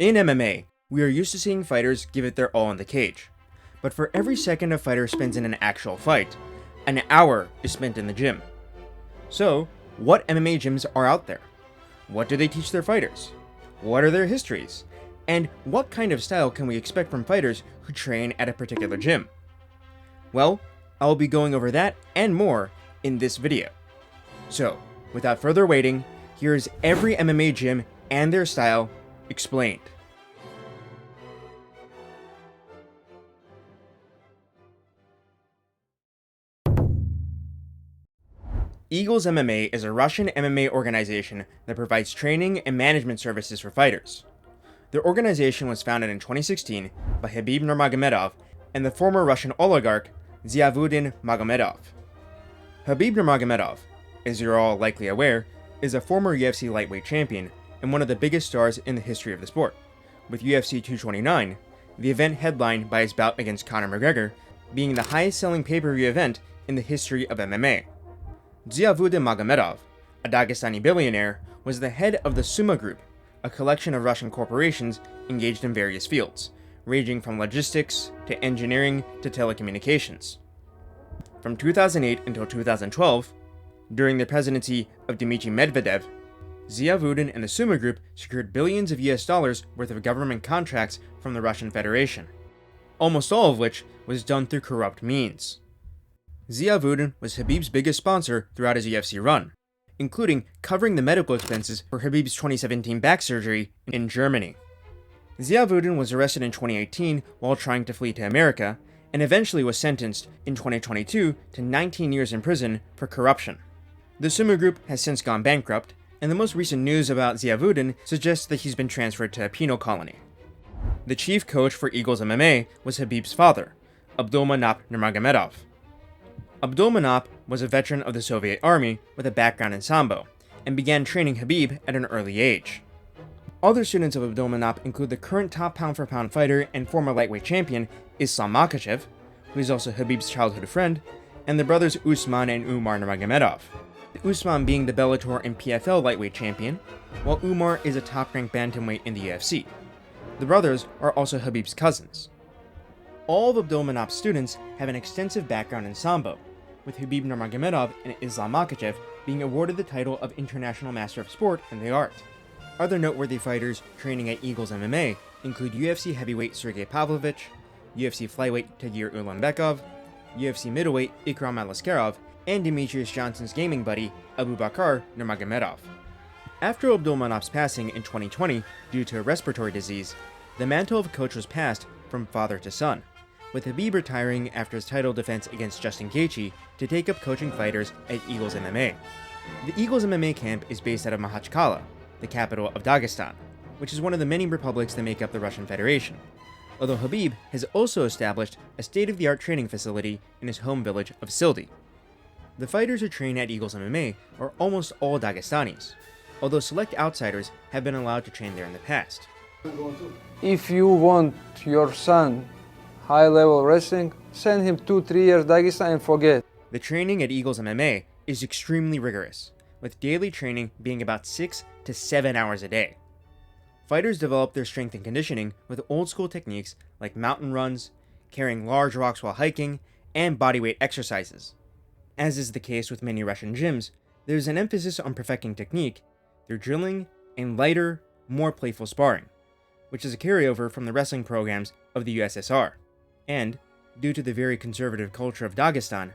In MMA, we are used to seeing fighters give it their all in the cage. But for every second a fighter spends in an actual fight, an hour is spent in the gym. So, what MMA gyms are out there? What do they teach their fighters? What are their histories? And what kind of style can we expect from fighters who train at a particular gym? Well, I'll be going over that and more in this video. So, without further waiting, here's every MMA gym and their style explained. Eagles MMA is a Russian MMA organization that provides training and management services for fighters. The organization was founded in 2016 by Khabib Nurmagomedov and the former Russian oligarch Ziauddin Magomedov. Khabib Nurmagomedov, as you're all likely aware, is a former UFC lightweight champion and one of the biggest stars in the history of the sport, with UFC 229, the event headlined by his bout against Conor McGregor, being the highest-selling pay-per-view event in the history of MMA. Ziauddin Magomedov, a Dagestani billionaire, was the head of the Suma Group, a collection of Russian corporations engaged in various fields, ranging from logistics to engineering to telecommunications. From 2008 until 2012, during the presidency of Dmitry Medvedev, Ziauddin and the Suma Group secured billions of US dollars worth of government contracts from the Russian Federation, almost all of which was done through corrupt means. Ziauddin was Khabib's biggest sponsor throughout his UFC run, including covering the medical expenses for Khabib's 2017 back surgery in Germany. Ziauddin was arrested in 2018 while trying to flee to America, and eventually was sentenced in 2022 to 19 years in prison for corruption. The Suma Group has since gone bankrupt, and the most recent news about Ziauddin suggests that he's been transferred to a penal colony. The chief coach for Eagles MMA was Khabib's father, Abdulmanap Nurmagomedov. Abdulmanap was a veteran of the Soviet Army with a background in Sambo, and began training Khabib at an early age. Other students of Abdulmanap include the current top pound-for-pound fighter and former lightweight champion Islam Makhachev, who is also Khabib's childhood friend, and the brothers Usman and Umar Nurmagomedov, Usman being the Bellator and PFL lightweight champion, while Umar is a top-ranked bantamweight in the UFC. The brothers are also Khabib's cousins. All of Abdulmanap's students have an extensive background in Sambo, with Khabib Nurmagomedov and Islam Makhachev being awarded the title of International Master of Sport in the art. Other noteworthy fighters training at Eagles MMA include UFC heavyweight Sergey Pavlovich, UFC flyweight Tagir Ulanbekov, UFC middleweight Ikram Aliskerov, and Demetrius Johnson's gaming buddy Abubakar Nurmagomedov. After Abdulmanap's passing in 2020 due to a respiratory disease, the mantle of coach was passed from father to son, with Khabib retiring after his title defense against Justin Gaethje to take up coaching fighters at Eagles MMA. The Eagles MMA camp is based out of Makhachkala, the capital of Dagestan, which is one of the many republics that make up the Russian Federation, although Khabib has also established a state-of-the-art training facility in his home village of Sildi. The fighters who train at Eagles MMA are almost all Dagestanis, although select outsiders have been allowed to train there in the past. If you want your son high-level wrestling, send him 2-3 years Dagestan and forget. The training at Eagles MMA is extremely rigorous, with daily training being about 6 to 7 hours a day. Fighters develop their strength and conditioning with old-school techniques like mountain runs, carrying large rocks while hiking, and bodyweight exercises. As is the case with many Russian gyms, there's an emphasis on perfecting technique through drilling and lighter, more playful sparring, which is a carryover from the wrestling programs of the USSR. And, due to the very conservative culture of Dagestan,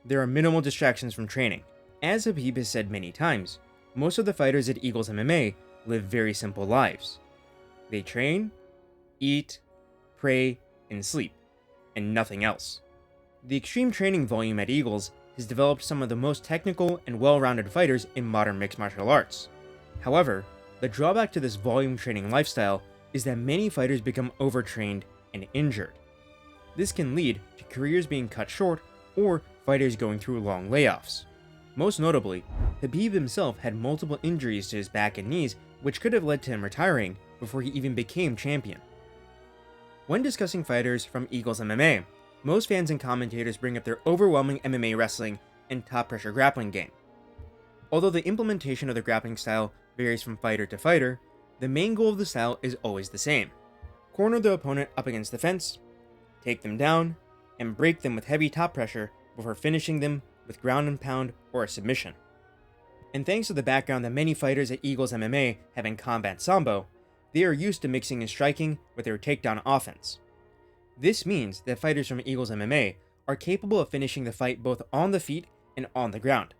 there are minimal distractions from training. As Khabib has said many times, most of the fighters at Eagles MMA live very simple lives. They train, eat, pray, and sleep, and nothing else. The extreme training volume at Eagles has developed some of the most technical and well-rounded fighters in modern mixed martial arts. However, the drawback to this volume training lifestyle is that many fighters become overtrained and injured. This can lead to careers being cut short or fighters going through long layoffs. Most notably, Khabib himself had multiple injuries to his back and knees, which could have led to him retiring before he even became champion. When discussing fighters from Eagles MMA, most fans and commentators bring up their overwhelming MMA wrestling and top-pressure grappling game. Although the implementation of the grappling style varies from fighter to fighter, The main goal of the style is always the same: corner the opponent up against the fence, take them down, and break them with heavy top pressure before finishing them with ground and pound or a submission. And thanks to the background that many fighters at Eagles MMA have in combat sambo, they are used to mixing and striking with their takedown offense. This means that fighters from Eagles MMA are capable of finishing the fight both on the feet and on the ground,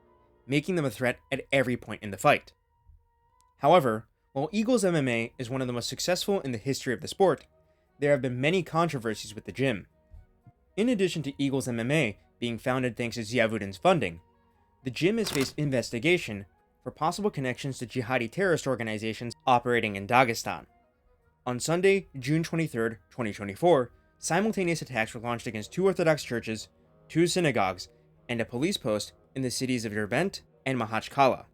making them a threat at every point in the fight. However, while Eagles MMA is one of the most successful in the history of the sport, there have been many controversies with the gym. In addition to Eagles MMA being founded thanks to Ziauddin's funding, the gym has faced investigation for possible connections to jihadi terrorist organizations operating in Dagestan. On Sunday, June 23, 2024, simultaneous attacks were launched against 2 Orthodox churches, 2 synagogues, and a police post in the cities of Derbent and Makhachkala.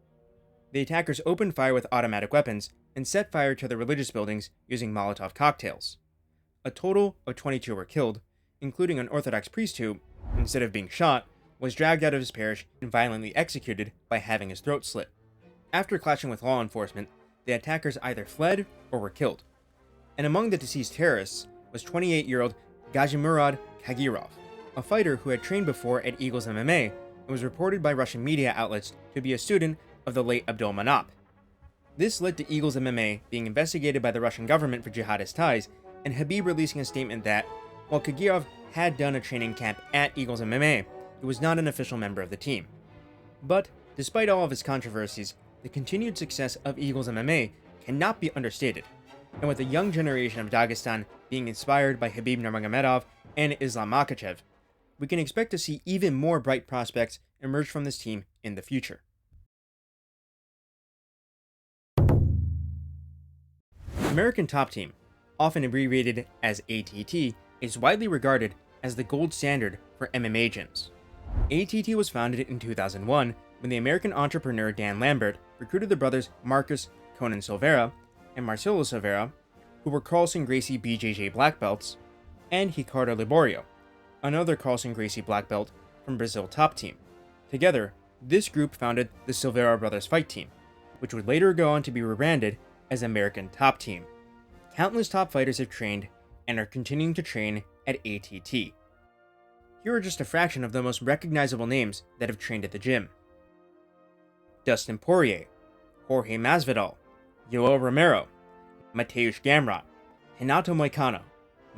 The attackers opened fire with automatic weapons and set fire to the religious buildings using Molotov cocktails. A total of 22 were killed, including an Orthodox priest who, instead of being shot, was dragged out of his parish and violently executed by having his throat slit. After clashing with law enforcement, the attackers either fled or were killed. And among the deceased terrorists was 28-year-old Gazimurad Kagirov, a fighter who had trained before at Eagles MMA and was reported by Russian media outlets to be a student of the late Abdul Manap. This led to Eagles MMA being investigated by the Russian government for jihadist ties, and Khabib releasing a statement that, while Kagirov had done a training camp at Eagles MMA, he was not an official member of the team. But, despite all of his controversies, the continued success of Eagles MMA cannot be understated, and with the young generation of Dagestan being inspired by Khabib Nurmagomedov and Islam Makhachev, we can expect to see even more bright prospects emerge from this team in the future. American Top Team, often abbreviated as ATT, is widely regarded as the gold standard for MMA gyms. ATT was founded in 2001 when the American entrepreneur Dan Lambert recruited the brothers Marcus Conan Silveira and Marcelo Silveira, who were Carlson Gracie BJJ black belts, and Ricardo Liborio, another Carlson Gracie black belt from Brazil Top Team. Together, this group founded the Silveira Brothers Fight Team, which would later go on to be rebranded as American Top Team. Countless top fighters have trained and are continuing to train at ATT. Here are just a fraction of the most recognizable names that have trained at the gym: Dustin Poirier, Jorge Masvidal, Yoel Romero, Mateusz Gamrot, Renato Moicano,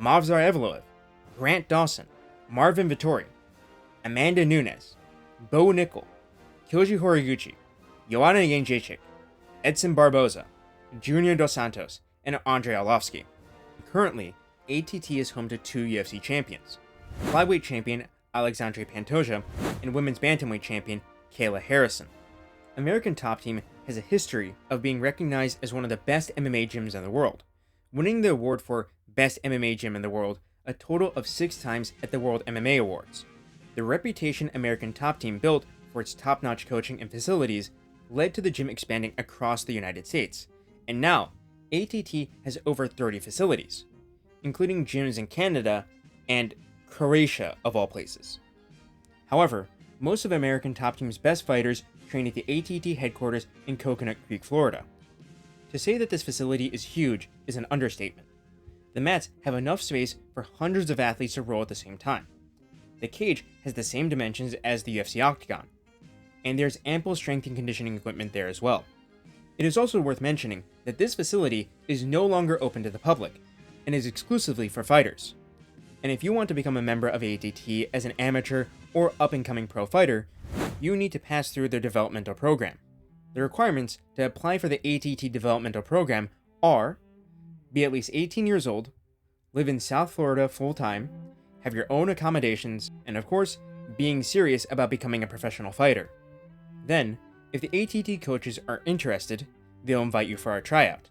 Movsar Evloev, Grant Dawson, Marvin Vettori, Amanda Nunes, Bo Nickel, Kyoji Horiguchi, Joanna Jędrzejczyk, Edson Barboza, Junior Dos Santos, and Andrei Arlovsky. Currently, ATT is home to 2 UFC champions: flyweight champion Alexandre Pantoja and women's bantamweight champion Kayla Harrison. American Top Team has a history of being recognized as one of the best MMA gyms in the world, winning the award for Best MMA Gym in the World a total of 6 times at the World MMA Awards. The reputation American Top Team built for its top-notch coaching and facilities led to the gym expanding across the United States, and now ATT has over 30 facilities, including gyms in Canada and Croatia, of all places. However, most of American Top Team's best fighters train at the ATT headquarters in Coconut Creek, Florida. To say that this facility is huge is an understatement. The mats have enough space for hundreds of athletes to roll at the same time. The cage has the same dimensions as the UFC octagon, and there's ample strength and conditioning equipment there as well. It is also worth mentioning that this facility is no longer open to the public, and is exclusively for fighters. And if you want to become a member of ATT as an amateur or up-and-coming pro fighter, you need to pass through their developmental program. The requirements to apply for the ATT developmental program are: be at least 18 years old, live in South Florida full-time, have your own accommodations, and of course, being serious about becoming a professional fighter. Then, if the ATT coaches are interested, they'll invite you for a tryout.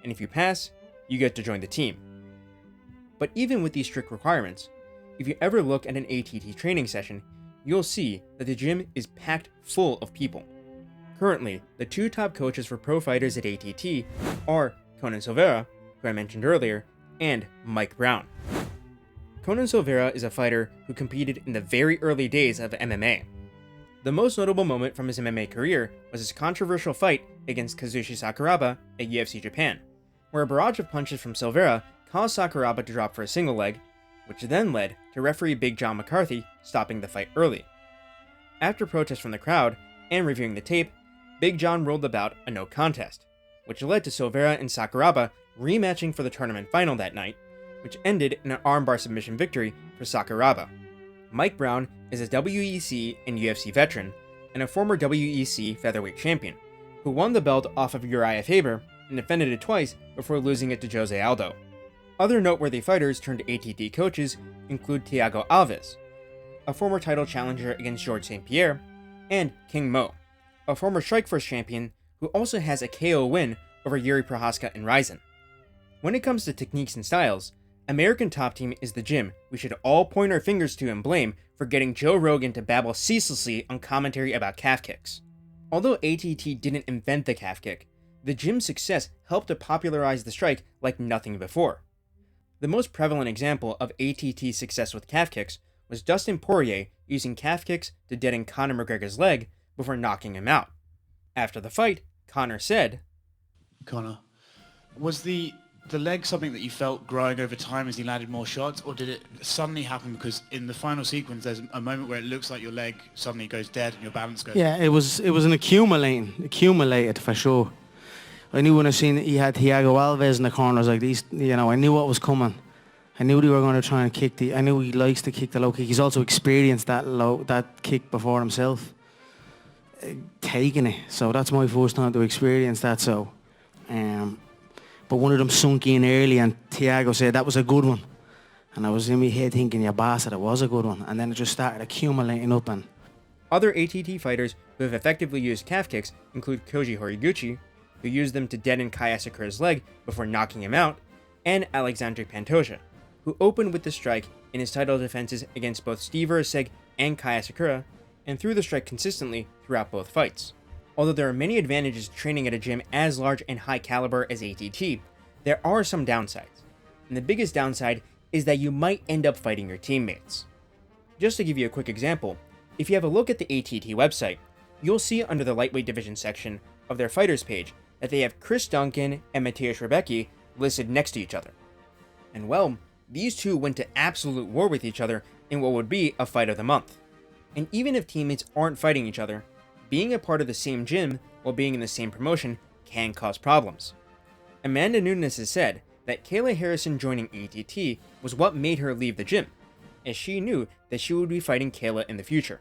And if you pass, you get to join the team. But even with these strict requirements, if you ever look at an ATT training session, you'll see that the gym is packed full of people. Currently, the 2 top coaches for pro fighters at ATT are Conan Silveira, who I mentioned earlier, and Mike Brown. Conan Silveira is a fighter who competed in the very early days of MMA. The most notable moment from his MMA career was his controversial fight against Kazushi Sakuraba at UFC Japan. where a barrage of punches from Silveira caused Sakuraba to drop for a single leg, which then led to referee Big John McCarthy stopping the fight early. After protests from the crowd and reviewing the tape, Big John ruled the bout a no contest, which led to Silveira and Sakuraba rematching for the tournament final that night, which ended in an armbar submission victory for Sakuraba. Mike Brown is a WEC and UFC veteran and a former WEC featherweight champion, who won the belt off of Uriah Faber and defended it twice before losing it to Jose Aldo. Other noteworthy fighters turned ATT coaches include Thiago Alves, a former title challenger against Georges St. Pierre, and King Mo, a former Strikeforce champion who also has a KO win over Yuri Prohaska and Rizin. When it comes to techniques and styles, American Top Team is the gym we should all point our fingers to and blame for getting Joe Rogan to babble ceaselessly on commentary about calf kicks. Although ATT didn't invent the calf kick, the gym's success helped to popularize the strike like nothing before. The most prevalent example of ATT's success with calf kicks was Dustin Poirier using calf kicks to deaden Conor McGregor's leg before knocking him out. After the fight, Conor said, Conor, was the leg something that you felt growing over time as he landed more shots, or did it suddenly happen because in the final sequence there's a moment where it looks like your leg suddenly goes dead and your balance goes... Yeah, it was an accumulated for sure. I knew when I seen he had Thiago Alves in the corners like these, I knew what was coming. I knew they were going to try and kick I knew he likes to kick the low kick. He's also experienced that kick before himself, taking it. So that's my first time to experience that. So, but one of them sunk in early, and Thiago said that was a good one. And I was in my head thinking, yeah, bastard, it was a good one. And then it just started accumulating up. And other ATT fighters who have effectively used calf kicks include Koji Horiguchi, who used them to deaden Kai Asakura's leg before knocking him out, and Alexandre Pantoja, who opened with the strike in his title defenses against both Steve Erceg and Kai Asakura, and threw the strike consistently throughout both fights. Although there are many advantages to training at a gym as large and high caliber as ATT, there are some downsides, and the biggest downside is that you might end up fighting your teammates. Just to give you a quick example, if you have a look at the ATT website, you'll see under the lightweight division section of their fighters page that they have Chris Duncan and Mateusz Rebecki listed next to each other. And well, these two went to absolute war with each other in what would be a fight of the month. And even if teammates aren't fighting each other, being a part of the same gym while being in the same promotion can cause problems. Amanda Nunes has said that Kayla Harrison joining ATT was what made her leave the gym, as she knew that she would be fighting Kayla in the future.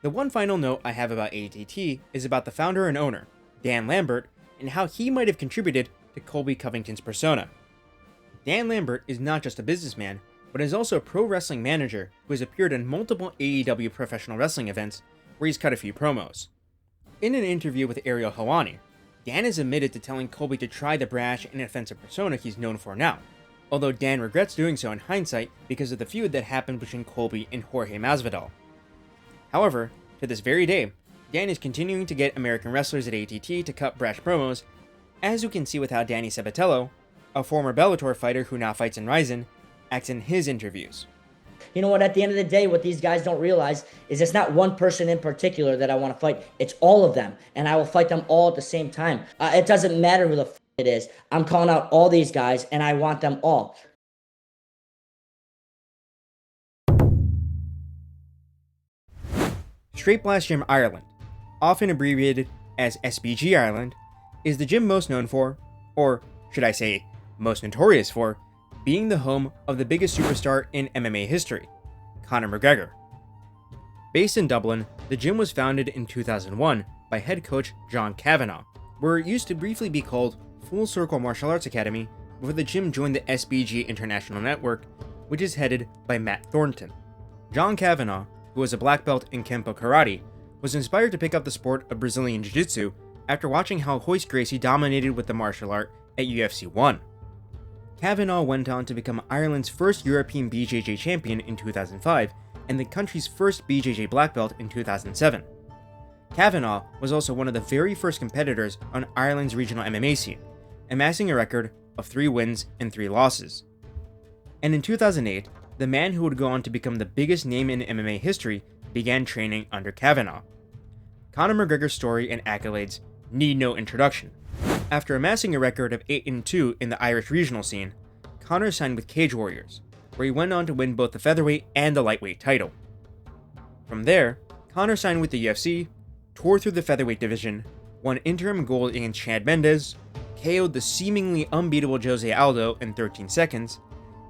The one final note I have about ATT is about the founder and owner, Dan Lambert, and how he might have contributed to Colby Covington's persona. Dan Lambert is not just a businessman, but is also a pro wrestling manager who has appeared in multiple AEW professional wrestling events where he's cut a few promos. In an interview with Ariel Helwani, Dan has admitted to telling Colby to try the brash and offensive persona he's known for now, although Dan regrets doing so in hindsight because of the feud that happened between Colby and Jorge Masvidal. However, to this very day, Dan is continuing to get American wrestlers at ATT to cut brash promos, as you can see with how Danny Sabatello, a former Bellator fighter who now fights in Rizin, acts in his interviews. You know what, at the end of the day, what these guys don't realize is it's not one person in particular that I want to fight. It's all of them, and I will fight them all at the same time. It doesn't matter who the it is. I'm calling out all these guys, and I want them all. Straight Blast Gym Ireland, often abbreviated as SBG Ireland, is the gym most known for, or should I say, most notorious for, being the home of the biggest superstar in MMA history, Conor McGregor. Based in Dublin, the gym was founded in 2001 by head coach John Kavanagh, where it used to briefly be called Full Circle Martial Arts Academy before the gym joined the SBG International Network, which is headed by Matt Thornton. John Kavanagh, who was a black belt in Kempo Karate, was inspired to pick up the sport of Brazilian Jiu-Jitsu after watching how Royce Gracie dominated with the martial art at UFC 1. Kavanagh went on to become Ireland's first European BJJ champion in 2005 and the country's first BJJ black belt in 2007. Kavanagh was also one of the very first competitors on Ireland's regional MMA scene, amassing a record of 3 wins and 3 losses. And in 2008, the man who would go on to become the biggest name in MMA history began training under Kavanagh. Conor McGregor's story and accolades need no introduction. After amassing a record of 8-2 in the Irish regional scene, Conor signed with Cage Warriors, where he went on to win both the featherweight and the lightweight title. From there, Conor signed with the UFC, toured through the featherweight division, won interim gold against Chad Mendes, KO'd the seemingly unbeatable Jose Aldo in 13 seconds,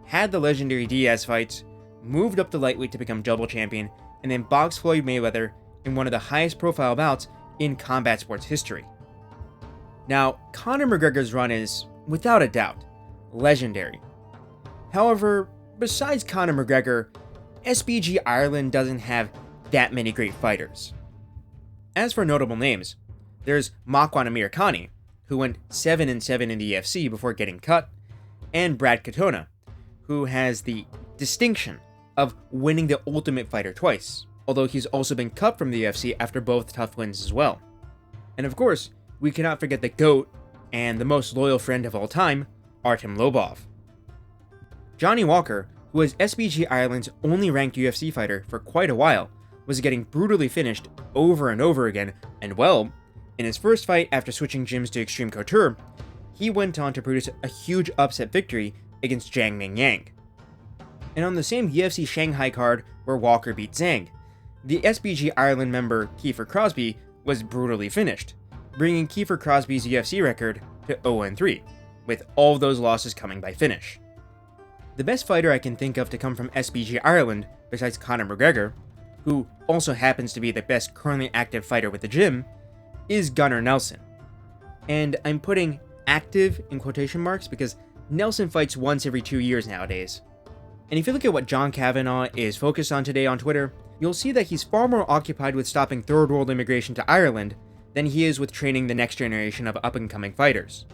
had the legendary Diaz fights, moved up to lightweight to become double champion, and then boxed Floyd Mayweather in one of the highest profile bouts in combat sports history. Now, Conor McGregor's run is, without a doubt, legendary. However, besides Conor McGregor, SBG Ireland doesn't have that many great fighters. As for notable names, there's Makwan Amirkhani, who went 7-7 in the UFC before getting cut, and Brad Katona, who has the distinction of winning the Ultimate Fighter twice, although he's also been cut from the UFC after both tough wins as well. And of course, we cannot forget the GOAT and the most loyal friend of all time, Artem Lobov. Johnny Walker, who was SBG Ireland's only ranked UFC fighter for quite a while, was getting brutally finished over and over again, and well, in his first fight after switching gyms to Xtreme Couture, he went on to produce a huge upset victory against Zhang Ming Yang. And on the same UFC Shanghai card where Walker beat Zhang, the SBG Ireland member Kiefer Crosby was brutally finished, bringing Kiefer Crosby's UFC record to 0-3, with all of those losses coming by finish. The best fighter I can think of to come from SBG Ireland, besides Conor McGregor, who also happens to be the best currently active fighter with the gym, is Gunnar Nelson. And I'm putting active in quotation marks because Nelson fights once every 2 years nowadays. And if you look at what John Kavanagh is focused on today on Twitter, you'll see that he's far more occupied with stopping third world immigration to Ireland than he is with training the next generation of up-and-coming fighters.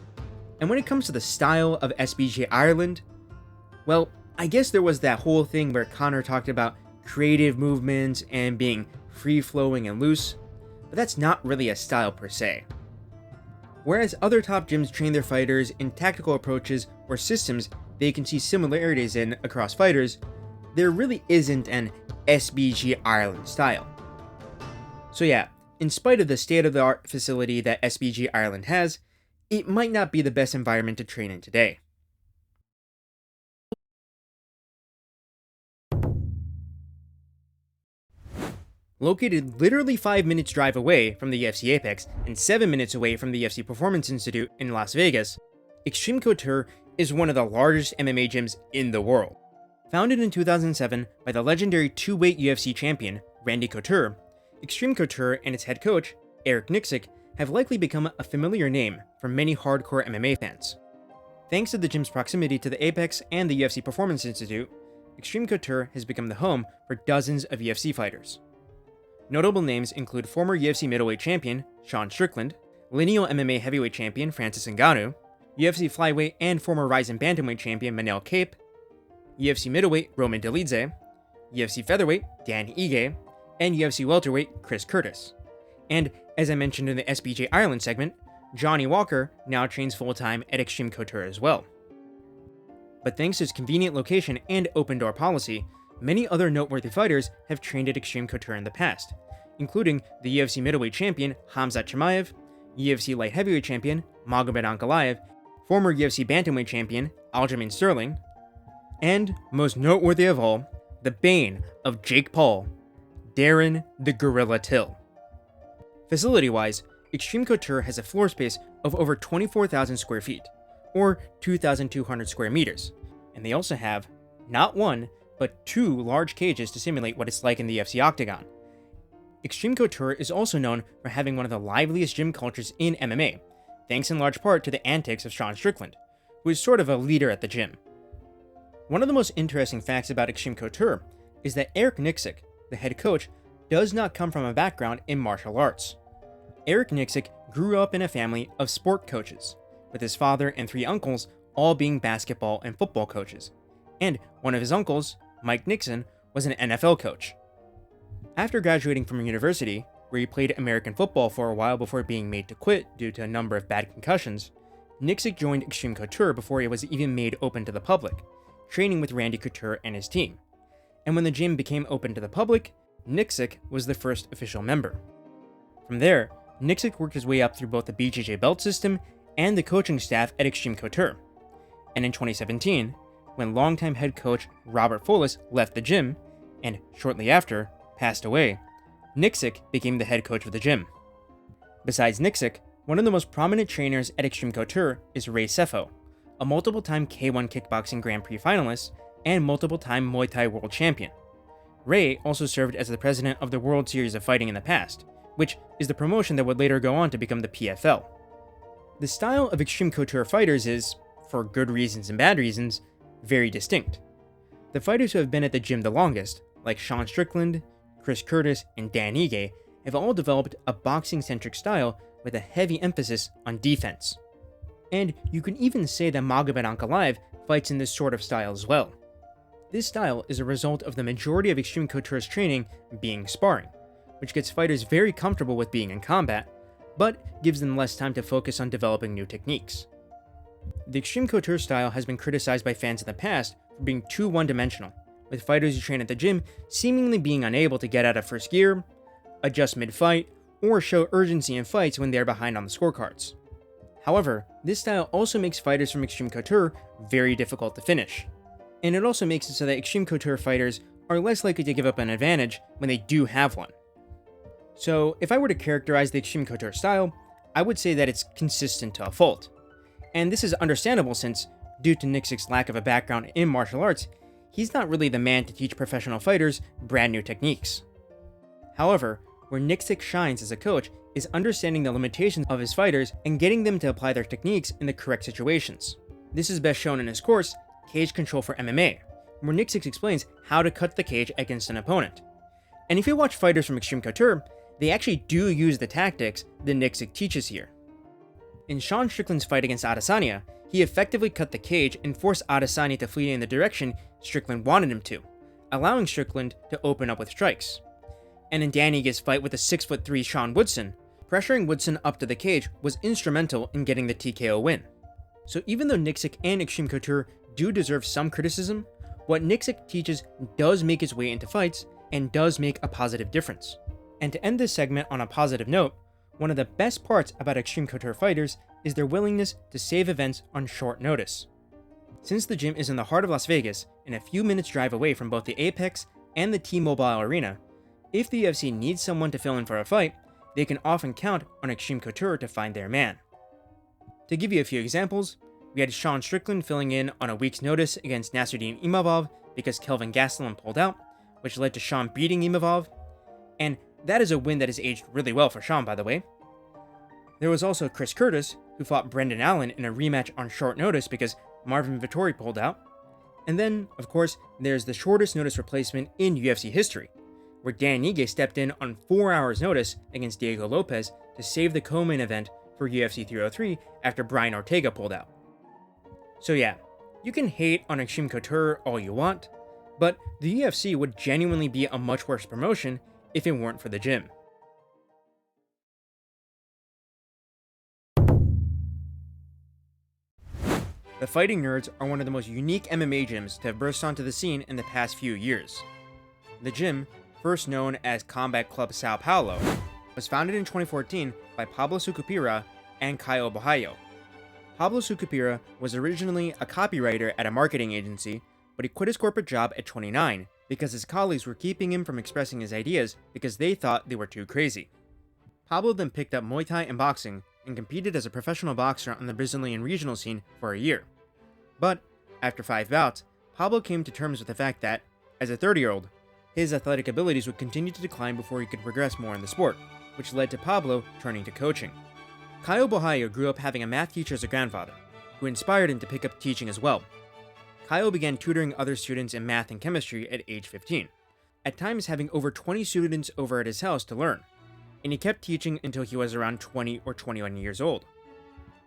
And when it comes to the style of SBG Ireland, well, I guess there was that whole thing where Conor talked about creative movements and being free-flowing and loose, but that's not really a style per se. Whereas other top gyms train their fighters in tactical approaches or systems they can see similarities in across fighters, there really isn't an SBG Ireland style. So yeah, in spite of the state-of-the-art facility that SBG Ireland has, it might not be the best environment to train in today. Located literally 5 minutes drive away from the UFC Apex and 7 minutes away from the UFC Performance Institute in Las Vegas, Xtreme Couture is one of the largest MMA gyms in the world. Founded in 2007 by the legendary two-weight UFC champion, Randy Couture, Xtreme Couture and its head coach, Eric Nixick, have likely become a familiar name for many hardcore MMA fans. Thanks to the gym's proximity to the Apex and the UFC Performance Institute, Xtreme Couture has become the home for dozens of UFC fighters. Notable names include former UFC middleweight champion, Sean Strickland, lineal MMA heavyweight champion, Francis Ngannou, UFC flyweight and former Ryzen bantamweight champion, Manel Kape, UFC middleweight, Roman Dolidze, UFC featherweight, Dan Ige, and UFC welterweight, Chris Curtis. And, as I mentioned in the SBG Ireland segment, Johnny Walker now trains full-time at Xtreme Couture as well. But thanks to its convenient location and open-door policy, many other noteworthy fighters have trained at Xtreme Couture in the past, including the UFC middleweight champion Khamzat Chimaev, UFC light heavyweight champion Magomed Ankalaev, former UFC bantamweight champion Aljamain Sterling, and, most noteworthy of all, the bane of Jake Paul, Darren the Gorilla Till. Facility-wise, Xtreme Couture has a floor space of over 24,000 square feet, or 2,200 square meters, and they also have, not one, but 2 large cages to simulate what it's like in the UFC Octagon. Xtreme Couture is also known for having one of the liveliest gym cultures in MMA, thanks in large part to the antics of Sean Strickland, who is sort of a leader at the gym. One of the most interesting facts about Xtreme Couture is that Eric Nixick, the head coach, does not come from a background in martial arts. Eric Nixick grew up in a family of sport coaches, with his father and 3 uncles all being basketball and football coaches, and one of his uncles, Mike Nixon, was an NFL coach. After graduating from university, where he played American football for a while before being made to quit due to a number of bad concussions, Nixick joined Xtreme Couture before it was even made open to the public, training with Randy Couture and his team. And when the gym became open to the public, Nixick was the first official member. From there, Nixick worked his way up through both the BJJ belt system and the coaching staff at Xtreme Couture. And in 2017, when longtime head coach Robert Follis left the gym, and shortly after, passed away, Nixick became the head coach of the gym. Besides Nixick, one of the most prominent trainers at Xtreme Couture is Ray Sefo, a multiple-time K1 Kickboxing Grand Prix finalist and multiple-time Muay Thai world champion. Ray also served as the president of the World Series of Fighting in the past, which is the promotion that would later go on to become the PFL. The style of Xtreme Couture fighters is, for good reasons and bad reasons, very distinct. The fighters who have been at the gym the longest, like Sean Strickland, Chris Curtis, and Dan Ige, have all developed a boxing-centric style with a heavy emphasis on defense. And you can even say that Magomed Ankalaev fights in this sort of style as well. This style is a result of the majority of Xtreme Couture's training being sparring, which gets fighters very comfortable with being in combat, but gives them less time to focus on developing new techniques. The Xtreme Couture style has been criticized by fans in the past for being too one-dimensional, with fighters who train at the gym seemingly being unable to get out of first gear, adjust mid-fight, or show urgency in fights when they're behind on the scorecards. However, this style also makes fighters from Xtreme Couture very difficult to finish. And it also makes it so that Xtreme Couture fighters are less likely to give up an advantage when they do have one. So, if I were to characterize the Xtreme Couture style, I would say that it's consistent to a fault. And this is understandable since, due to Nixick's lack of a background in martial arts, he's not really the man to teach professional fighters brand new techniques. However, where Nixick shines as a coach is understanding the limitations of his fighters and getting them to apply their techniques in the correct situations. This is best shown in his course, Cage Control for MMA, where Nixick explains how to cut the cage against an opponent. And if you watch fighters from Xtreme Couture, they actually do use the tactics that Nixick teaches here. In Sean Strickland's fight against Adesanya, he effectively cut the cage and forced Adesanya to flee in the direction Strickland wanted him to, allowing Strickland to open up with strikes. And in Dan Ige's fight with the 6'3" Sean Woodson, pressuring Woodson up to the cage was instrumental in getting the TKO win. So even though Nixick and Xtreme Couture do deserve some criticism, what Nixick teaches does make its way into fights and does make a positive difference. And to end this segment on a positive note, one of the best parts about Xtreme Couture fighters is their willingness to save events on short notice. Since the gym is in the heart of Las Vegas and a few minutes drive away from both the Apex and the T-Mobile Arena, if the UFC needs someone to fill in for a fight, they can often count on Xtreme Couture to find their man. To give you a few examples, we had Sean Strickland filling in on a week's notice against Nasruddin Imavov because Kelvin Gastelum pulled out, which led to Sean beating Imavov, and that is a win that has aged really well for Sean, by the way. There was also Chris Curtis, who fought Brendan Allen in a rematch on short notice because Marvin Vettori pulled out. And then, of course, there's the shortest notice replacement in UFC history, where Dan Ige stepped in on 4 hours notice against Diego Lopez to save the co-main event for UFC 303 after Brian Ortega pulled out. So yeah, you can hate on Xtreme Couture all you want, but the UFC would genuinely be a much worse promotion if it weren't for the gym. The Fighting Nerds are one of the most unique MMA gyms to have burst onto the scene in the past few years. The gym, first known as Combat Club Sao Paulo, was founded in 2014 by Pablo Sucupira and Caio Borralho. Pablo Sucupira was originally a copywriter at a marketing agency, but he quit his corporate job at 29 because his colleagues were keeping him from expressing his ideas because they thought they were too crazy. Pablo then picked up Muay Thai and boxing and competed as a professional boxer on the Brazilian regional scene for a year. But, after 5 bouts, Pablo came to terms with the fact that, as a 30-year-old, his athletic abilities would continue to decline before he could progress more in the sport, which led to Pablo turning to coaching. Caio Borralho grew up having a math teacher as a grandfather, who inspired him to pick up teaching as well. Caio began tutoring other students in math and chemistry at age 15, at times having over 20 students over at his house to learn, and he kept teaching until he was around 20 or 21 years old.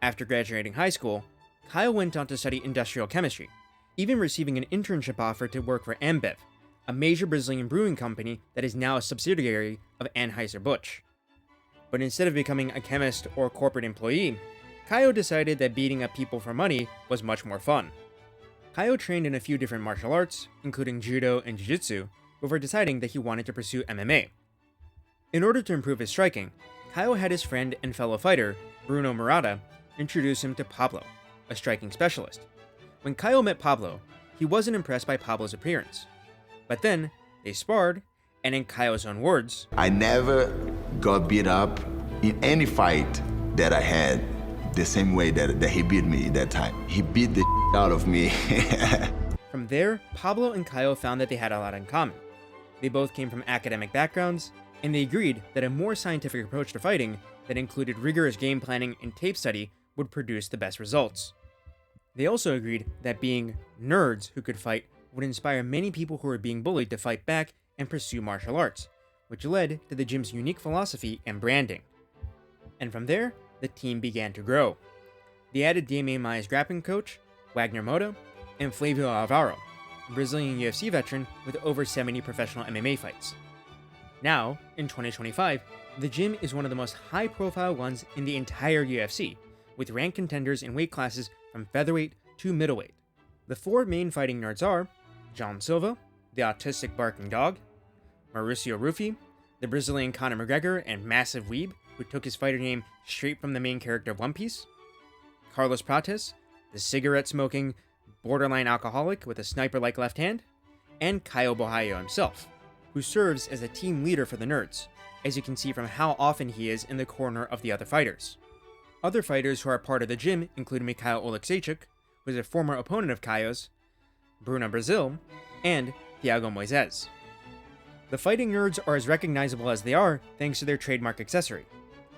After graduating high school, Caio went on to study industrial chemistry, even receiving an internship offer to work for Ambev, a major Brazilian brewing company that is now a subsidiary of Anheuser-Busch. But instead of becoming a chemist or corporate employee, Caio decided that beating up people for money was much more fun. Caio trained in a few different martial arts, including judo and jiu-jitsu, before deciding that he wanted to pursue MMA. In order to improve his striking, Caio had his friend and fellow fighter, Bruno Murata, introduced him to Pablo, a striking specialist. When Caio met Pablo, he wasn't impressed by Pablo's appearance. But then, they sparred, and in Caio's own words, I never got beat up in any fight that I had the same way that he beat me that time. He beat the out of me. From there, Pablo and Caio found that they had a lot in common. They both came from academic backgrounds, and they agreed that a more scientific approach to fighting that included rigorous game planning and tape study would produce the best results. They also agreed that being nerds who could fight would inspire many people who were being bullied to fight back and pursue martial arts, which led to the gym's unique philosophy and branding. And from there, the team began to grow. They added Damian Maia's grappling coach, Wagner Moura, and Flavio Alvaro, a Brazilian UFC veteran with over 70 professional MMA fights. Now, in 2025, the gym is one of the most high-profile ones in the entire UFC, with ranked contenders in weight classes from featherweight to middleweight. The four main fighting nerds are John Silva, the autistic barking dog, Mauricio Ruffi, the Brazilian Conor McGregor and massive weeb who took his fighter name straight from the main character of One Piece, Carlos Prates, the cigarette-smoking, borderline alcoholic with a sniper-like left hand, and Caio Borralho himself, who serves as a team leader for the nerds, as you can see from how often he is in the corner of the other fighters. Other fighters who are part of the gym include Mikhail Oleksiejczuk, who is a former opponent of Caio's, Bruna Brazil, and Thiago Moises. The fighting nerds are as recognizable as they are thanks to their trademark accessory,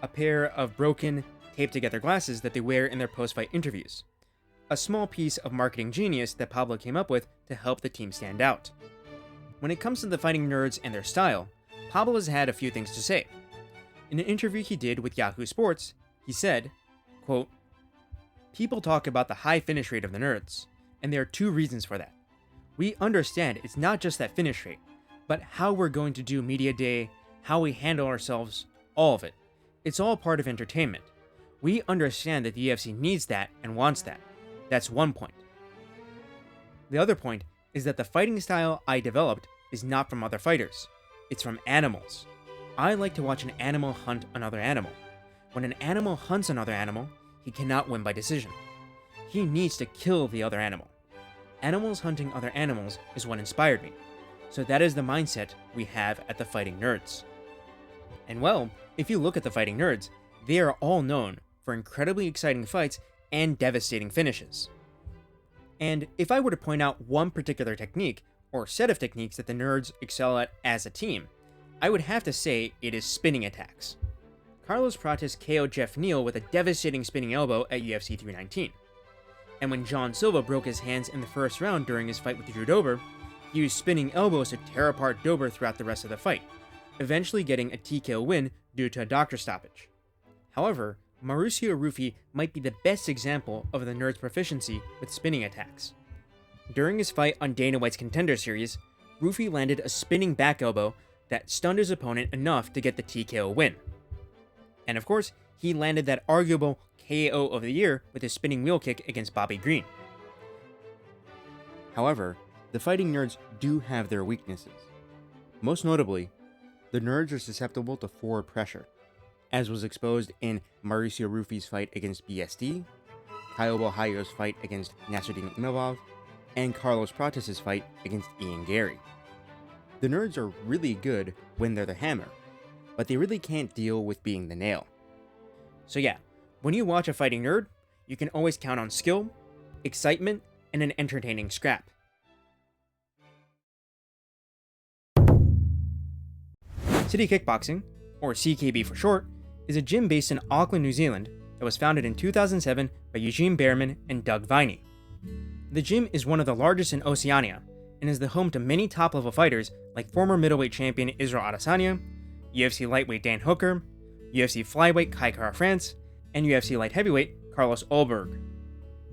a pair of broken, taped-together glasses that they wear in their post-fight interviews. A small piece of marketing genius that Pablo came up with to help the team stand out. When it comes to the fighting nerds and their style, Pablo has had a few things to say. In an interview he did with Yahoo Sports, he said, quote, "People talk about the high finish rate of the nerds, and there are two reasons for that. We understand it's not just that finish rate, but how we're going to do media day, how we handle ourselves, all of it. It's all part of entertainment. We understand that the UFC needs that and wants that. That's one point. The other point is that the fighting style I developed is not from other fighters. It's from animals. I like to watch an animal hunt another animal. When an animal hunts another animal, he cannot win by decision. He needs to kill the other animal. Animals hunting other animals is what inspired me. So that is the mindset we have at the Fighting Nerds." And well, if you look at the Fighting Nerds, they are all known for incredibly exciting fights and devastating finishes. And if I were to point out one particular technique, or set of techniques that the nerds excel at as a team, I would have to say it is spinning attacks. Carlos Prates KO'd Jeff Neal with a devastating spinning elbow at UFC 319. And when John Silva broke his hands in the first round during his fight with Drew Dober, he used spinning elbows to tear apart Dober throughout the rest of the fight, eventually getting a TKO win due to a doctor stoppage. However, Mauricio Ruffi might be the best example of the nerd's proficiency with spinning attacks. During his fight on Dana White's Contender Series, Ruffi landed a spinning back elbow that stunned his opponent enough to get the TKO win. And of course, he landed that arguable KO of the year with his spinning wheel kick against Bobby Green. However, the fighting nerds do have their weaknesses. Most notably, the nerds are susceptible to forward pressure, as was exposed in Mauricio Ruffi's fight against BSD, Caio Borralho's fight against Nasruddin Imavov, and Carlos Prates' fight against Ian Gary. The nerds are really good when they're the hammer, but they really can't deal with being the nail. So yeah, when you watch a fighting nerd, you can always count on skill, excitement, and an entertaining scrap. City Kickboxing, or CKB for short, is a gym based in Auckland, New Zealand that was founded in 2007 by Eugene Behrman and Doug Viney. The gym is one of the largest in Oceania and is the home to many top-level fighters like former middleweight champion Israel Adesanya, UFC lightweight Dan Hooker, UFC flyweight Kai Kara-France, and UFC light heavyweight Carlos Ulberg.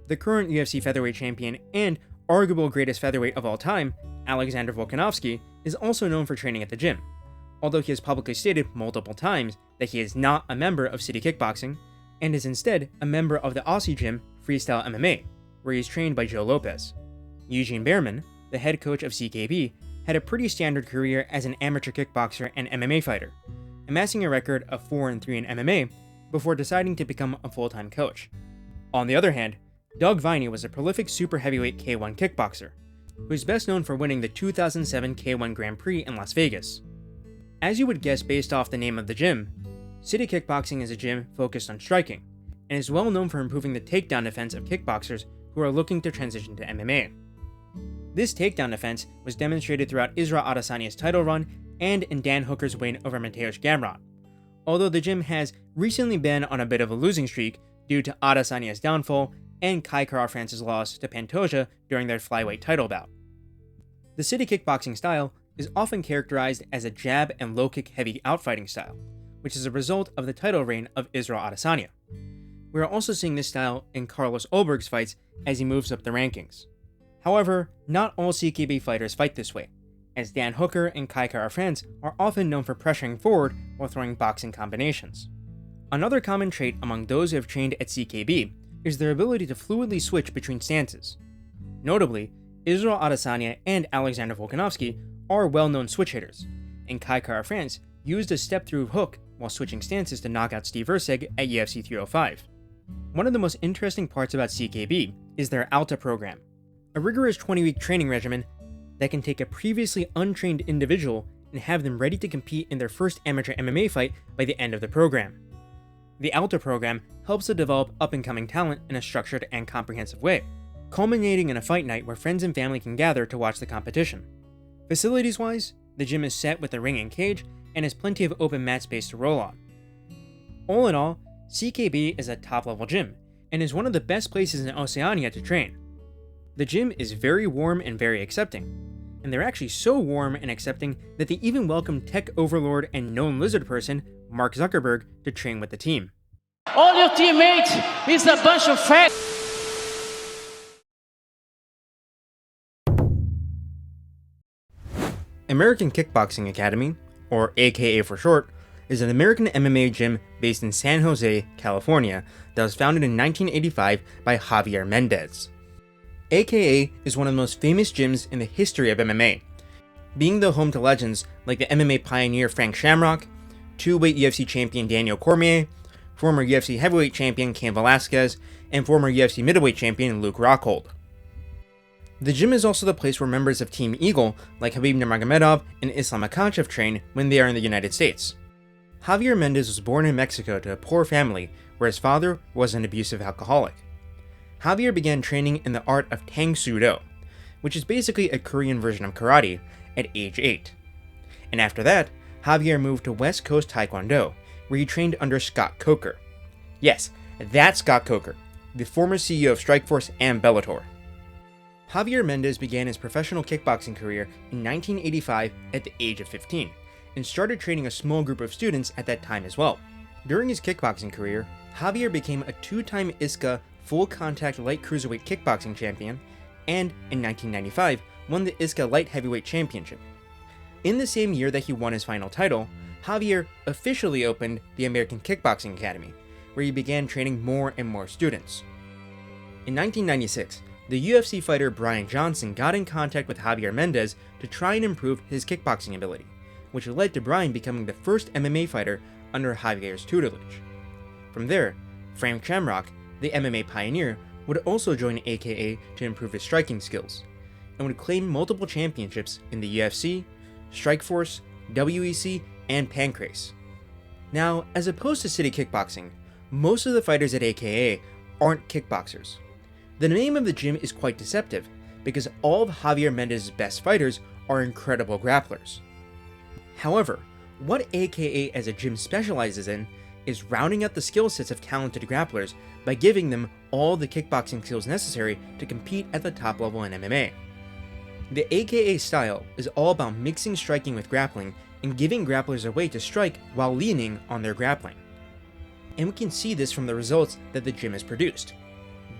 The current UFC featherweight champion and arguable greatest featherweight of all time, Alexander Volkanovski, is also known for training at the gym, although he has publicly stated multiple times that he is not a member of City Kickboxing and is instead a member of the Aussie gym Freestyle MMA, where he is trained by Joe Lopez. Eugene Behrman, the head coach of CKB, had a pretty standard career as an amateur kickboxer and MMA fighter, amassing a record of 4-3 in MMA before deciding to become a full-time coach. On the other hand, Doug Viney was a prolific super heavyweight K1 kickboxer, who is best known for winning the 2007 K1 Grand Prix in Las Vegas. As you would guess based off the name of the gym, City Kickboxing is a gym focused on striking, and is well known for improving the takedown defense of kickboxers who are looking to transition to MMA. This takedown defense was demonstrated throughout Israel Adesanya's title run and in Dan Hooker's win over Mateusz Gamrot, although the gym has recently been on a bit of a losing streak due to Adesanya's downfall and Kai Kara-France's loss to Pantoja during their flyweight title bout. The City Kickboxing style is often characterized as a jab and low kick heavy outfighting style, which is a result of the title reign of Israel Adesanya. We are also seeing this style in Carlos Ulberg's fights as he moves up the rankings. However, not all CKB fighters fight this way, as Dan Hooker and Kai Kara-France are often known for pressuring forward while throwing boxing combinations. Another common trait among those who have trained at CKB is their ability to fluidly switch between stances. Notably, Israel Adesanya and Alexander Volkanovski are well-known switch hitters, and Kai Kara-France used a step-through hook while switching stances to knock out Steve Erceg at UFC 305. One of the most interesting parts about CKB is their ALTA program, a rigorous 20-week training regimen that can take a previously untrained individual and have them ready to compete in their first amateur MMA fight by the end of the program. The ALTA program helps to develop up-and-coming talent in a structured and comprehensive way, culminating in a fight night where friends and family can gather to watch the competition. Facilities-wise, the gym is set with a ring and cage and has plenty of open mat space to roll on. All in all, CKB is a top-level gym and is one of the best places in Oceania to train. The gym is very warm and very accepting, and they're actually so warm and accepting that they even welcome tech overlord and known lizard person Mark Zuckerberg to train with the team. All your teammates is a bunch of fat. American Kickboxing Academy, or AKA for short, is an American MMA gym based in San Jose, California, that was founded in 1985 by Javier Mendez. AKA is one of the most famous gyms in the history of MMA, being the home to legends like the MMA pioneer Frank Shamrock, two-weight UFC champion Daniel Cormier, former UFC heavyweight champion Cain Velasquez, and former UFC middleweight champion Luke Rockhold. The gym is also the place where members of Team Eagle like Khabib Nurmagomedov and Islam Makhachev train when they are in the United States. Javier Mendez was born in Mexico to a poor family where his father was an abusive alcoholic. Javier began training in the art of Tang Soo Do, which is basically a Korean version of karate, at age 8. And after that, Javier moved to West Coast Taekwondo, where he trained under Scott Coker. Yes, that's Scott Coker, the former CEO of Strikeforce and Bellator. Javier Mendez began his professional kickboxing career in 1985 at the age of 15, and started training a small group of students at that time as well. During his kickboxing career, Javier became a 2-time ISCA full-contact light cruiserweight kickboxing champion, and in 1995 won the ISCA light heavyweight championship. In the same year that he won his final title, Javier officially opened the American Kickboxing Academy, where he began training more and more students. In 1996, the UFC fighter Brian Johnson got in contact with Javier Mendez to try and improve his kickboxing ability, which led to Brian becoming the first MMA fighter under Javier's tutelage. From there, Frank Shamrock, the MMA pioneer, would also join AKA to improve his striking skills, and would claim multiple championships in the UFC, Strikeforce, WEC, and Pancrase. Now, as opposed to City Kickboxing, most of the fighters at AKA aren't kickboxers. The name of the gym is quite deceptive, because all of Javier Mendez's best fighters are incredible grapplers. However, what AKA as a gym specializes in is rounding out the skill sets of talented grapplers by giving them all the kickboxing skills necessary to compete at the top level in MMA. The AKA style is all about mixing striking with grappling and giving grapplers a way to strike while leaning on their grappling. And we can see this from the results that the gym has produced.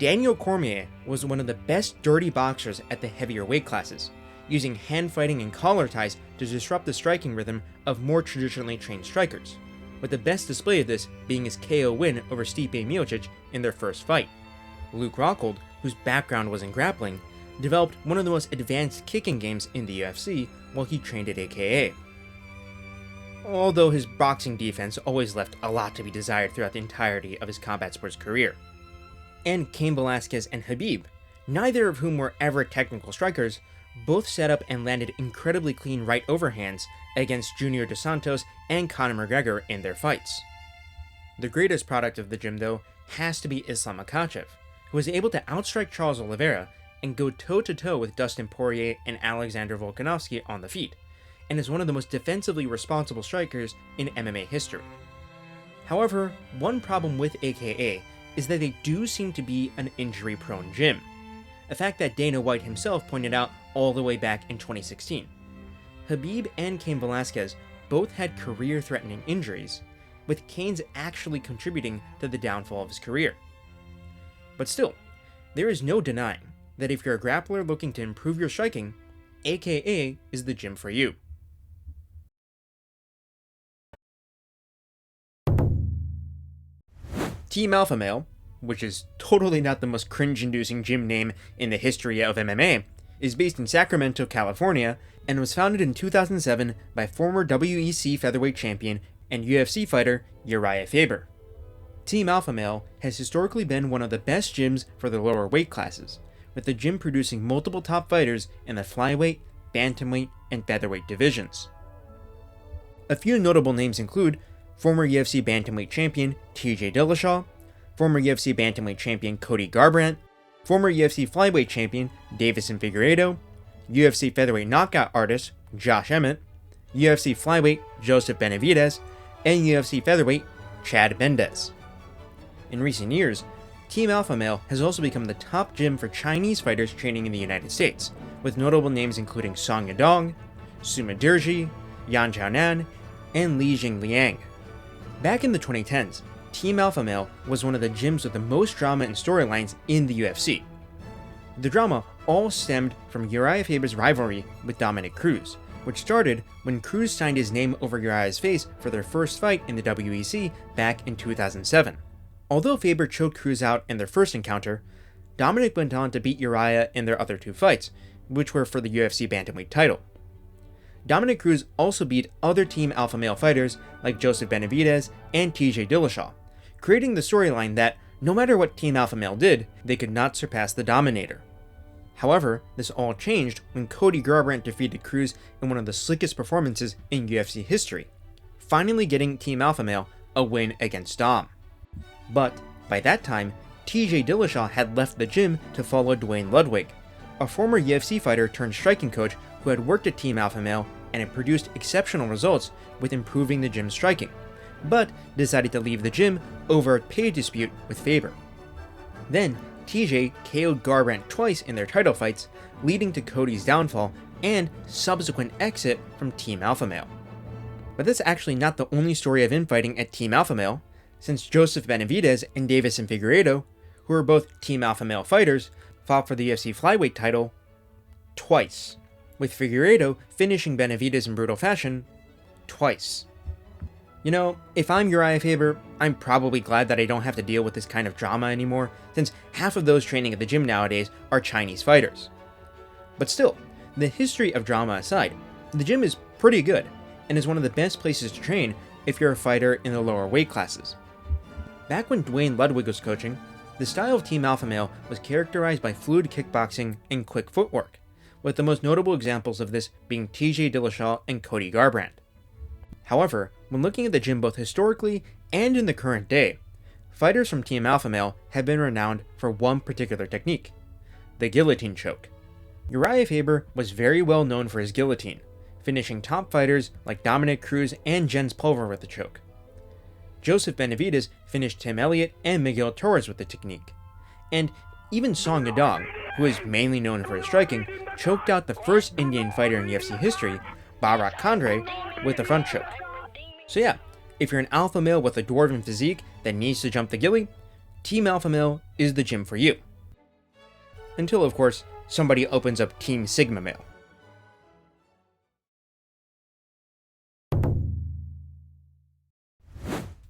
Daniel Cormier was one of the best dirty boxers at the heavier weight classes, using hand fighting and collar ties to disrupt the striking rhythm of more traditionally trained strikers, with the best display of this being his KO win over Stipe Miocic in their first fight. Luke Rockhold, whose background was in grappling, developed one of the most advanced kicking games in the UFC while he trained at AKA. Although his boxing defense always left a lot to be desired throughout the entirety of his combat sports career. and Cain Velasquez and Khabib, neither of whom were ever technical strikers, both set up and landed incredibly clean right overhands against Junior Dos Santos and Conor McGregor in their fights. The greatest product of the gym, though, has to be Islam Makhachev, who was able to outstrike Charles Oliveira and go toe-to-toe with Dustin Poirier and Alexander Volkanovski on the feet, and is one of the most defensively responsible strikers in MMA history. However, one problem with AKA is that they do seem to be an injury-prone gym, a fact that Dana White himself pointed out all the way back in 2016. Khabib and Cain Velasquez both had career-threatening injuries, with Cain's actually contributing to the downfall of his career. But still, there is no denying that if you're a grappler looking to improve your striking, AKA is the gym for you. Team Alpha Male, which is totally not the most cringe-inducing gym name in the history of MMA, is based in Sacramento, California, and was founded in 2007 by former WEC featherweight champion and UFC fighter Uriah Faber. Team Alpha Male has historically been one of the best gyms for the lower weight classes, with the gym producing multiple top fighters in the flyweight, bantamweight, and featherweight divisions. A few notable names include former UFC bantamweight champion TJ Dillashaw, former UFC bantamweight champion Cody Garbrandt, former UFC flyweight champion Davison Figueiredo, UFC featherweight knockout artist Josh Emmett, UFC flyweight Joseph Benavidez, and UFC featherweight Chad Mendes. In recent years, Team Alpha Male has also become the top gym for Chinese fighters training in the United States, with notable names including Song Yadong, Suma Dirji, Yan Chaonan, and Li Jingliang. Back in the 2010s, Team Alpha Male was one of the gyms with the most drama and storylines in the UFC. The drama all stemmed from Uriah Faber's rivalry with Dominick Cruz, which started when Cruz signed his name over Uriah's face for their first fight in the WEC back in 2007. Although Faber choked Cruz out in their first encounter, Dominick went on to beat Uriah in their other two fights, which were for the UFC bantamweight title. Dominick Cruz also beat other Team Alpha Male fighters like Joseph Benavidez and TJ Dillashaw, creating the storyline that no matter what Team Alpha Male did, they could not surpass the Dominator. However, this all changed when Cody Garbrandt defeated Cruz in one of the slickest performances in UFC history, finally getting Team Alpha Male a win against Dom. But by that time, TJ Dillashaw had left the gym to follow Dwayne Ludwig, a former UFC fighter turned striking coach who had worked at Team Alpha Male and had produced exceptional results with improving the gym's striking, but decided to leave the gym over a pay dispute with Faber. Then, TJ KO'd Garbrandt twice in their title fights, leading to Cody's downfall and subsequent exit from Team Alpha Male. But that's actually not the only story of infighting at Team Alpha Male, since Joseph Benavidez and Davison Figueiredo, who are both Team Alpha Male fighters, fought for the UFC flyweight title twice, with Figueiredo finishing Benavidez in brutal fashion twice. You know, if I'm Uriah Faber, I'm probably glad that I don't have to deal with this kind of drama anymore, since half of those training at the gym nowadays are Chinese fighters. But still, the history of drama aside, the gym is pretty good, and is one of the best places to train if you're a fighter in the lower weight classes. Back when Dwayne Ludwig was coaching, the style of Team Alpha Male was characterized by fluid kickboxing and quick footwork, with the most notable examples of this being TJ Dillashaw and Cody Garbrandt. However, when looking at the gym both historically and in the current day, fighters from Team Alpha Male have been renowned for one particular technique, the guillotine choke. Uriah Faber was very well known for his guillotine, finishing top fighters like Dominick Cruz and Jens Pulver with the choke. Joseph Benavidez finished Tim Elliott and Miguel Torres with the technique, and even Song Yadong, who is mainly known for his striking, choked out the first Indian fighter in UFC history, Barak Khandre, with the front choke. So yeah, if you're an alpha male with a dwarven physique that needs to jump the ghillie, Team Alpha Male is the gym for you. Until, of course, somebody opens up Team Sigma Male.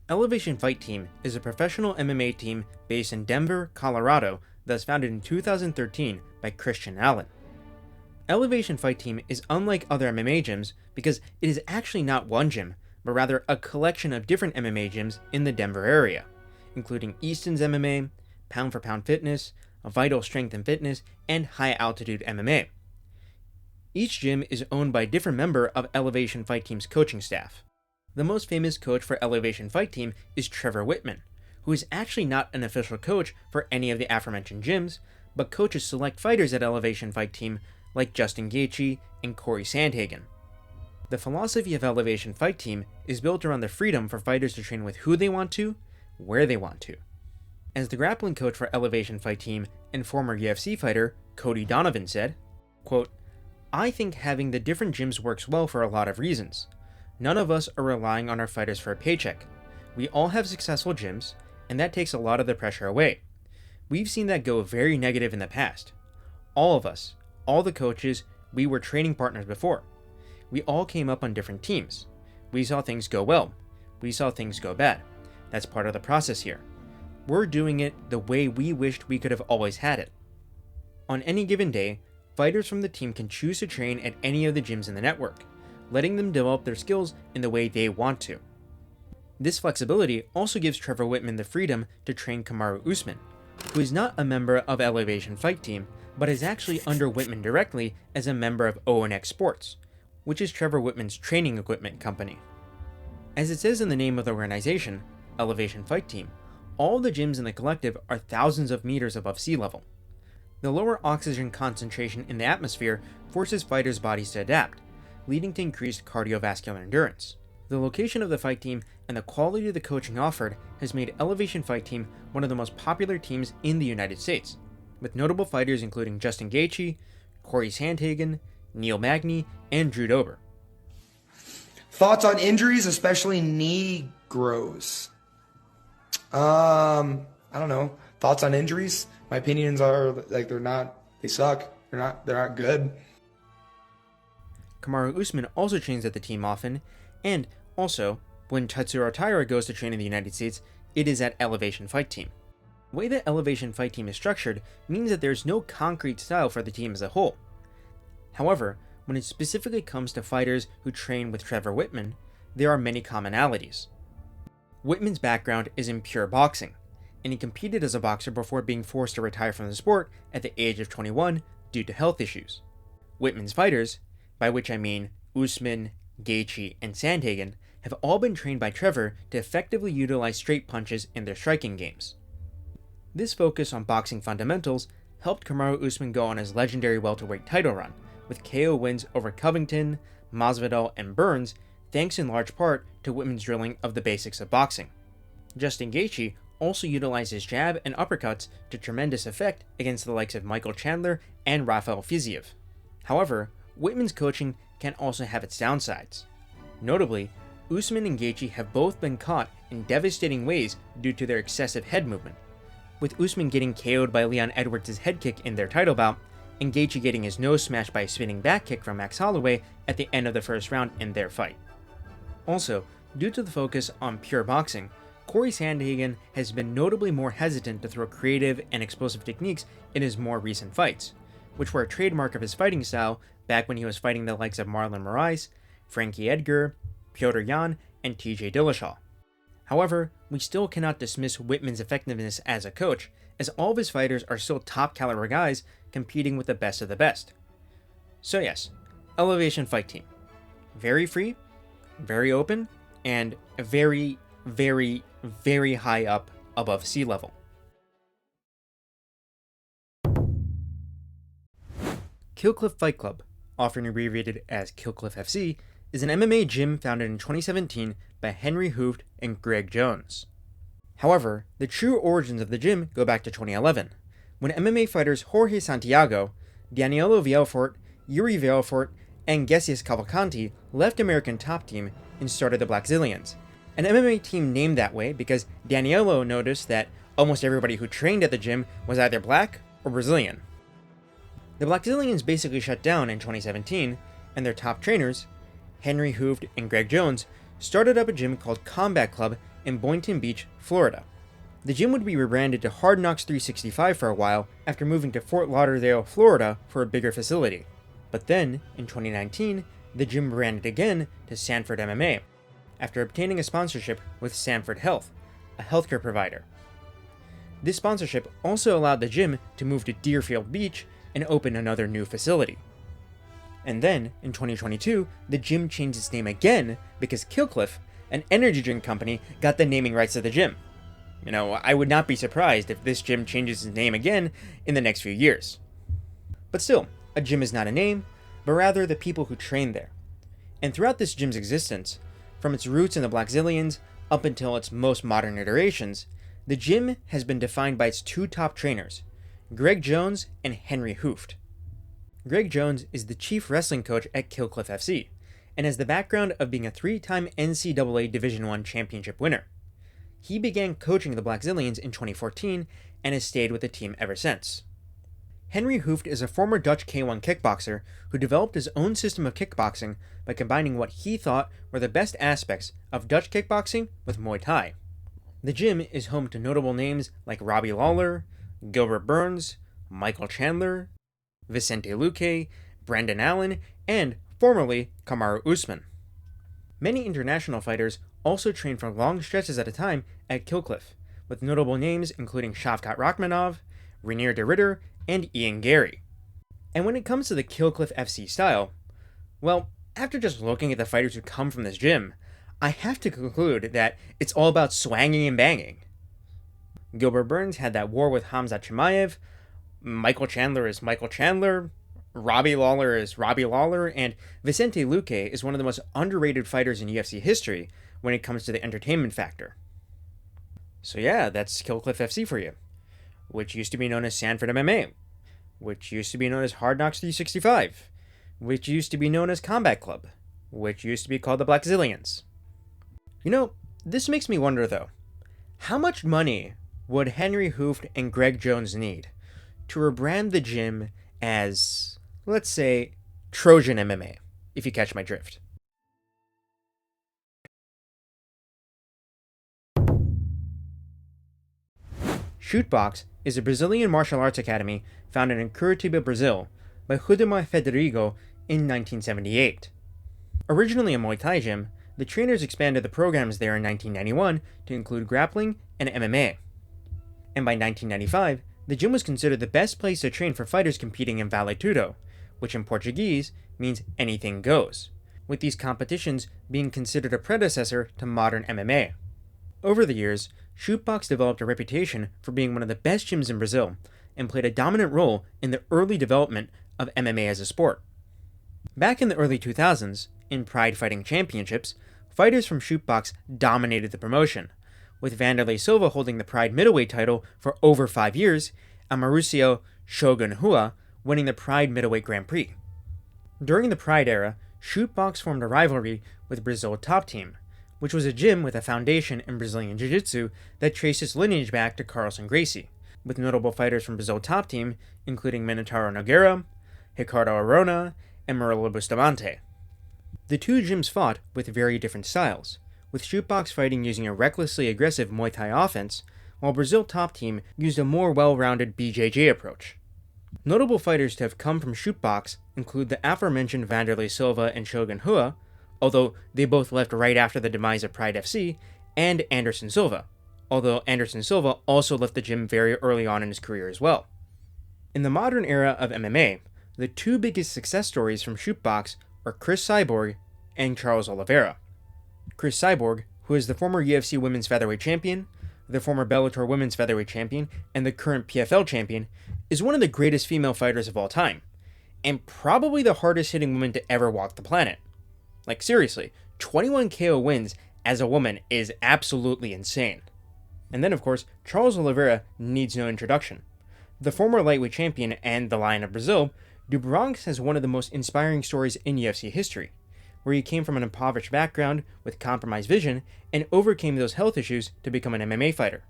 Elevation Fight Team is a professional MMA team based in Denver, Colorado that was founded in 2013 by Christian Allen. Elevation Fight Team is unlike other MMA gyms because it is actually not one gym, but rather a collection of different MMA gyms in the Denver area, including Easton's MMA, pound-for-pound fitness, vital strength and fitness, and high-altitude MMA. Each gym is owned by a different member of Elevation Fight Team's coaching staff. The most famous coach for Elevation Fight Team is Trevor Whitman, who is actually not an official coach for any of the aforementioned gyms, but coaches select fighters at Elevation Fight Team like Justin Gaethje and Corey Sandhagen. The philosophy of Elevation Fight Team is built around the freedom for fighters to train with who they want to, where they want to. As the grappling coach for Elevation Fight Team and former UFC fighter Cody Donovan said, quote, "I think having the different gyms works well for a lot of reasons. None of us are relying on our fighters for a paycheck. We all have successful gyms, and that takes a lot of the pressure away. We've seen that go very negative in the past. All of us, all the coaches, we were training partners before. We all came up on different teams. We saw things go well. We saw things go bad. That's part of the process here. We're doing it the way we wished we could have always had it." On any given day, fighters from the team can choose to train at any of the gyms in the network, letting them develop their skills in the way they want to. This flexibility also gives Trevor Whitman the freedom to train Kamaru Usman, who is not a member of Elevation Fight Team, but is actually under Whitman directly as a member of ONX Sports, which is Trevor Whitman's training equipment company. As it says in the name of the organization, Elevation Fight Team, all the gyms in the collective are thousands of meters above sea level. The lower oxygen concentration in the atmosphere forces fighters' bodies to adapt, leading to increased cardiovascular endurance. The location of the fight team and the quality of the coaching offered has made Elevation Fight Team one of the most popular teams in the United States, with notable fighters including Justin Gaethje, Corey Sandhagen, Neil Magny, and Drew Dober. Thoughts on injuries, especially knee grows? I don't know. Thoughts on injuries? My opinions are like they suck. They're not good. Kamaru Usman also trains at the team often, and also, when Tatsuro Taira goes to train in the United States, it is at Elevation Fight Team. The way that Elevation Fight Team is structured means that there's no concrete style for the team as a whole. However, when it specifically comes to fighters who train with Trevor Whitman, there are many commonalities. Whitman's background is in pure boxing, and he competed as a boxer before being forced to retire from the sport at the age of 21 due to health issues. Whitman's fighters, by which I mean Usman, Gaethje, and Sandhagen, have all been trained by Trevor to effectively utilize straight punches in their striking games. This focus on boxing fundamentals helped Kamaru Usman go on his legendary welterweight title run, with KO wins over Covington, Masvidal, and Burns, thanks in large part to Whitman's drilling of the basics of boxing. Justin Gaethje also utilized his jab and uppercuts to tremendous effect against the likes of Michael Chandler and Rafael Fiziev. However, Whitman's coaching can also have its downsides. Notably, Usman and Gaethje have both been caught in devastating ways due to their excessive head movement, with Usman getting KO'd by Leon Edwards' head kick in their title bout, and Gaethje getting his nose smashed by a spinning back kick from Max Holloway at the end of the first round in their fight. Also, due to the focus on pure boxing, Corey Sandhagen has been notably more hesitant to throw creative and explosive techniques in his more recent fights, which were a trademark of his fighting style back when he was fighting the likes of Marlon Moraes, Frankie Edgar, Petr Yan, and TJ Dillashaw. However, we still cannot dismiss Whitman's effectiveness as a coach, as all of his fighters are still top caliber guys competing with the best of the best. So yes, Elevation Fight Team. Very free, very open, and very, very, very high up above sea level. Killcliff Fight Club, often abbreviated as Killcliff FC, is an MMA gym founded in 2017 by Henry Hooft and Greg Jones. However, the true origins of the gym go back to 2011, when MMA fighters Jorge Santiago, Danielo Vielfort, Yuri Vielfort, and Gessius Cavalcanti left American Top Team and started the Blackzilians, an MMA team named that way because Danielo noticed that almost everybody who trained at the gym was either black or Brazilian. The Blackzilians basically shut down in 2017, and their top trainers, Henry Hooft and Greg Jones, started up a gym called Combat Club in Boynton Beach, Florida. The gym would be rebranded to Hard Knocks 365 for a while after moving to Fort Lauderdale, Florida for a bigger facility. But then, in 2019, the gym rebranded again to Sanford MMA, after obtaining a sponsorship with Sanford Health, a healthcare provider. This sponsorship also allowed the gym to move to Deerfield Beach and open another new facility. And then, in 2022, the gym changed its name again because Killcliff, an energy drink company, got the naming rights to the gym. You know, I would not be surprised if this gym changes its name again in the next few years. But still, a gym is not a name, but rather the people who train there. And throughout this gym's existence, from its roots in the Blackzilians up until its most modern iterations, the gym has been defined by its two top trainers, Greg Jones and Henry Hooft. Greg Jones is the chief wrestling coach at Killcliff FC, and has the background of being a 3-time NCAA Division I championship winner. He began coaching the Blackzilians in 2014 and has stayed with the team ever since. Henry Hooft is a former Dutch K1 kickboxer who developed his own system of kickboxing by combining what he thought were the best aspects of Dutch kickboxing with Muay Thai. The gym is home to notable names like Robbie Lawler, Gilbert Burns, Michael Chandler, Vicente Luque, Brandon Allen, and, formerly, Kamaru Usman. Many international fighters also train for long stretches at a time at Killcliff, with notable names including Shavkat Rakhmonov, Rainier de Ridder, and Ian Gary. And when it comes to the Killcliff FC style, well, after just looking at the fighters who come from this gym, I have to conclude that it's all about swanging and banging. Gilbert Burns had that war with Hamza Chimaev, Michael Chandler is Michael Chandler, Robbie Lawler is Robbie Lawler, and Vicente Luque is one of the most underrated fighters in UFC history when it comes to the entertainment factor. So yeah, that's Killcliff FC for you, which used to be known as Sanford MMA, which used to be known as Hard Knocks 365, which used to be known as Combat Club, which used to be called the Blackzilians. You know, this makes me wonder though, how much money would Henry Hooft and Greg Jones need to rebrand the gym as, let's say, Trojan MMA, if you catch my drift? Chute Boxe is a Brazilian martial arts academy founded in Curitiba, Brazil, by Rudimar Federico in 1978. Originally a Muay Thai gym, the trainers expanded the programs there in 1991 to include grappling and MMA. And by 1995, the gym was considered the best place to train for fighters competing in Vale Tudo, which in Portuguese means anything goes, with these competitions being considered a predecessor to modern MMA. Over the years, Chute Boxe developed a reputation for being one of the best gyms in Brazil and played a dominant role in the early development of MMA as a sport. Back in the early 2000s, in Pride Fighting Championships, fighters from Chute Boxe dominated the promotion, with Vanderlei Silva holding the Pride middleweight title for over 5 years, and Mauricio Shogun Rua winning the Pride middleweight Grand Prix. During the Pride era, Chute Boxe formed a rivalry with Brazil Top Team, which was a gym with a foundation in Brazilian Jiu-Jitsu that traced its lineage back to Carlson Gracie, with notable fighters from Brazil Top Team including Minotauro Nogueira, Ricardo Arona, and Murilo Bustamante. The two gyms fought with very different styles, with Chute Boxe fighting using a recklessly aggressive Muay Thai offense, while Brazil Top Team used a more well-rounded BJJ approach. Notable fighters to have come from Chute Boxe include the aforementioned Vanderlei Silva and Shogun Rua, although they both left right after the demise of Pride FC, and Anderson Silva, although Anderson Silva also left the gym very early on in his career as well. In the modern era of MMA, the two biggest success stories from Chute Boxe are Chris Cyborg and Charles Oliveira. Chris Cyborg, who is the former UFC Women's Featherweight Champion, the former Bellator Women's Featherweight Champion, and the current PFL Champion, is one of the greatest female fighters of all time, and probably the hardest hitting woman to ever walk the planet. Like seriously, 21 KO wins as a woman is absolutely insane. And then of course, Charles Oliveira needs no introduction. The former lightweight champion and the Lion of Brazil, do Bronx has one of the most inspiring stories in UFC history, where he came from an impoverished background with compromised vision and overcame those health issues to become an MMA fighter.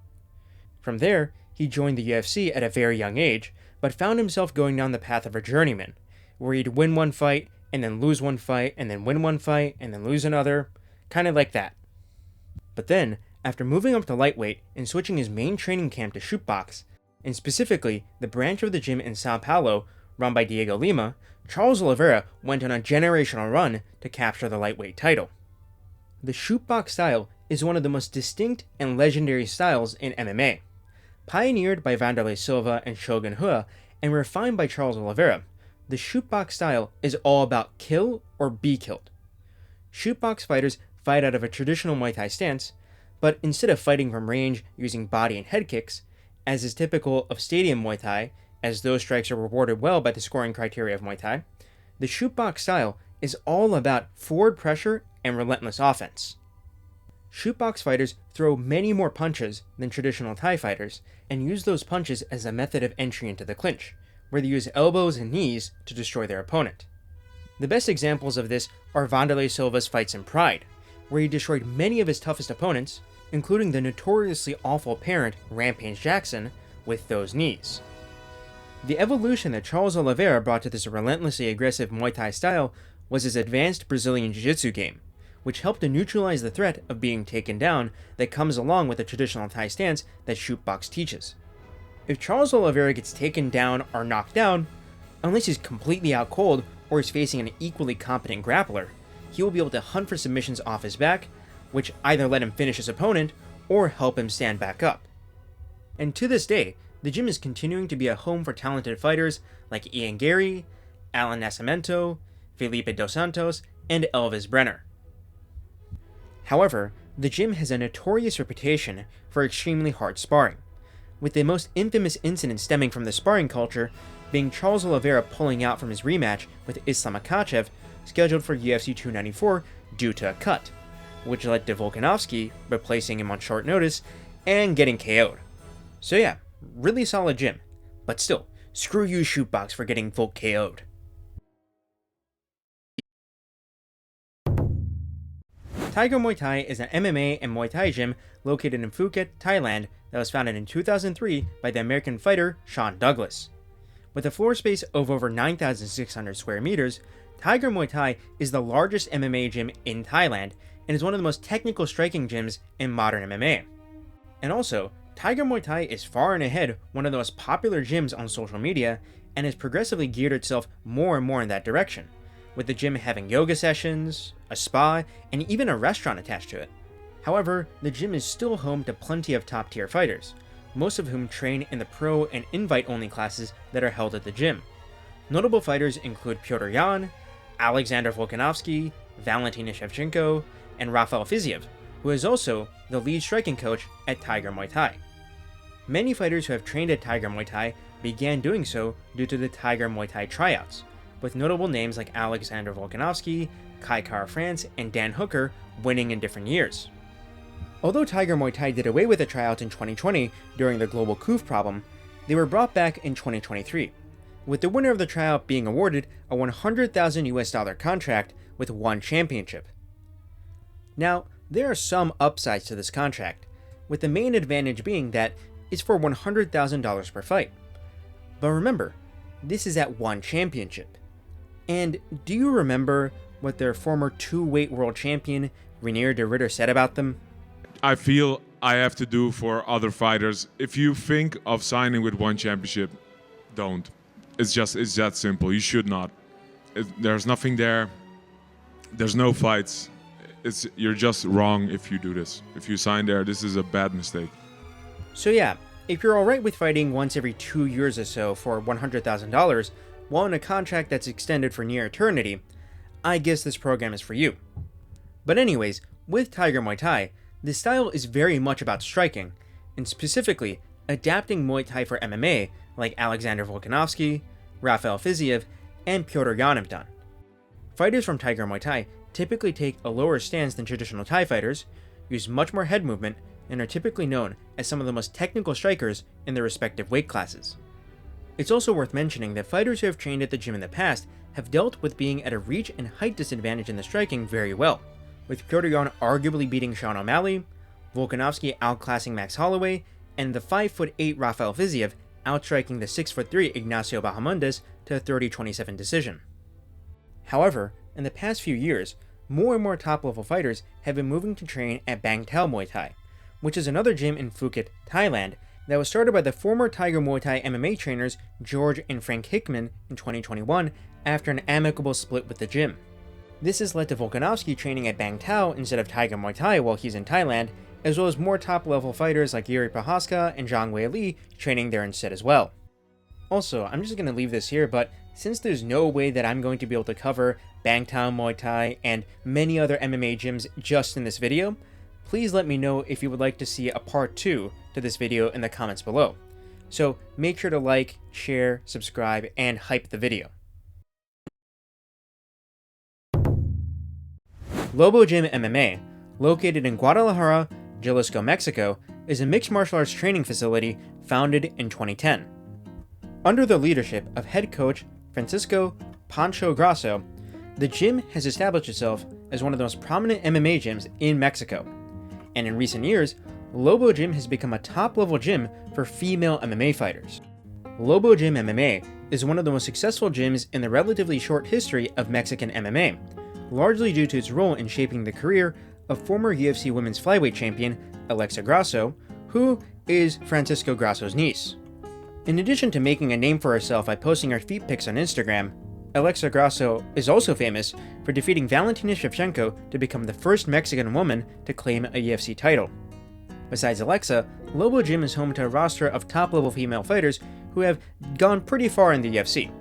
From there, he joined the UFC at a very young age, but found himself going down the path of a journeyman, where he'd win one fight, and then lose one fight, and then win one fight, and then lose another, kind of like that. But then, after moving up to lightweight and switching his main training camp to Chute Boxe, and specifically the branch of the gym in Sao Paulo run by Diego Lima, Charles Oliveira went on a generational run to capture the lightweight title. The Chute Boxe style is one of the most distinct and legendary styles in MMA. Pioneered by Vanderlei Silva and Shogun Rua and refined by Charles Oliveira, the Chute Boxe style is all about kill or be killed. Chute Boxe fighters fight out of a traditional Muay Thai stance, but instead of fighting from range using body and head kicks, as is typical of stadium Muay Thai, as those strikes are rewarded well by the scoring criteria of Muay Thai, the Chute Boxe style is all about forward pressure and relentless offense. Chute Boxe fighters throw many more punches than traditional Thai fighters, and use those punches as a method of entry into the clinch, where they use elbows and knees to destroy their opponent. The best examples of this are Vanderlei Silva's fights in Pride, where he destroyed many of his toughest opponents, including the notoriously awful parent Rampage Jackson, with those knees. The evolution that Charles Oliveira brought to this relentlessly aggressive Muay Thai style was his advanced Brazilian Jiu-Jitsu game, which helped to neutralize the threat of being taken down that comes along with the traditional Thai stance that Chute Boxe teaches. If Charles Oliveira gets taken down or knocked down, unless he's completely out cold or is facing an equally competent grappler, he will be able to hunt for submissions off his back, which either let him finish his opponent or help him stand back up. And to this day, the gym is continuing to be a home for talented fighters like Ian Gary, Alan Nascimento, Felipe Dos Santos, and Elvis Brenner. However, the gym has a notorious reputation for extremely hard sparring, with the most infamous incident stemming from the sparring culture being Charles Oliveira pulling out from his rematch with Islam Makhachev scheduled for UFC 294 due to a cut, which led to Volkanovski replacing him on short notice and getting KO'd. So yeah, really solid gym, but still, screw you Chute Boxe for getting Volk KO'd. Tiger Muay Thai is an MMA and Muay Thai gym located in Phuket, Thailand that was founded in 2003 by the American fighter Sean Douglas. With a floor space of over 9,600 square meters, Tiger Muay Thai is the largest MMA gym in Thailand and is one of the most technical striking gyms in modern MMA. And also, Tiger Muay Thai is far and ahead one of the most popular gyms on social media and has progressively geared itself more and more in that direction, with the gym having yoga sessions, a spa, and even a restaurant attached to it. However, the gym is still home to plenty of top-tier fighters, most of whom train in the pro and invite-only classes that are held at the gym. Notable fighters include Petr Yan, Alexander Volkanovski, Valentina Shevchenko, and Rafael Fiziev, who is also the lead striking coach at Tiger Muay Thai. Many fighters who have trained at Tiger Muay Thai began doing so due to the Tiger Muay Thai tryouts, with notable names like Alexander Volkanovski, Kai Kara France, and Dan Hooker winning in different years. Although Tiger Muay Thai did away with the tryouts in 2020 during the global COOF problem, they were brought back in 2023, with the winner of the tryout being awarded a $100,000 contract with one championship. Now, there are some upsides to this contract, with the main advantage being that it's for $100,000 per fight. But remember, this is at one championship. And do you remember what their former two-weight world champion, Renier de Ridder, said about them? I feel I have to do for other fighters. If you think of signing with one championship, don't. It's that simple. You should not. There's nothing there. There's no fights. You're just wrong if you do this. If you sign there, this is a bad mistake. So yeah, if you're alright with fighting once every 2 years or so for $100,000, while in a contract that's extended for near eternity, I guess this program is for you. But anyways, with Tiger Muay Thai, the style is very much about striking, and specifically adapting Muay Thai for MMA like Alexander Volkanovski, Rafael Fiziev, and Petr Yan have done. Fighters from Tiger Muay Thai typically take a lower stance than traditional Thai fighters, use much more head movement, and are typically known as some of the most technical strikers in their respective weight classes. It's also worth mentioning that fighters who have trained at the gym in the past have dealt with being at a reach and height disadvantage in the striking very well, with Petr Yan arguably beating Sean O'Malley, Volkanovski outclassing Max Holloway, and the 5'8" Rafael Fiziev outstriking the 6'3" Ignacio Bahamondes to a 30-27 decision. However, in the past few years, more and more top-level fighters have been moving to train at Bang Tao Muay Thai, which is another gym in Phuket, Thailand, that was started by the former Tiger Muay Thai MMA trainers George and Frank Hickman in 2021 after an amicable split with the gym. This has led to Volkanovski training at Bang Tao instead of Tiger Muay Thai while he's in Thailand, as well as more top-level fighters like Yuri Prohaska and Zhang Weili training there instead as well. Also, I'm just going to leave this here, but since there's no way that I'm going to be able to cover Bangtan Muay Thai and many other MMA gyms just in this video, please let me know if you would like to see a part 2 to this video in the comments below. So make sure to like, share, subscribe, and hype the video. Lobo Gym MMA, located in Guadalajara, Jalisco, Mexico, is a mixed martial arts training facility founded in 2010. Under the leadership of head coach Francisco Pancho Grasso, the gym has established itself as one of the most prominent MMA gyms in Mexico. And in recent years, Lobo Gym has become a top-level gym for female MMA fighters. Lobo Gym MMA is one of the most successful gyms in the relatively short history of Mexican MMA, largely due to its role in shaping the career of former UFC Women's Flyweight Champion Alexa Grasso, who is Francisco Grasso's niece. In addition to making a name for herself by posting her feet pics on Instagram, Alexa Grasso is also famous for defeating Valentina Shevchenko to become the first Mexican woman to claim a UFC title. Besides Alexa, Lobo Gym is home to a roster of top-level female fighters who have gone pretty far in the UFC.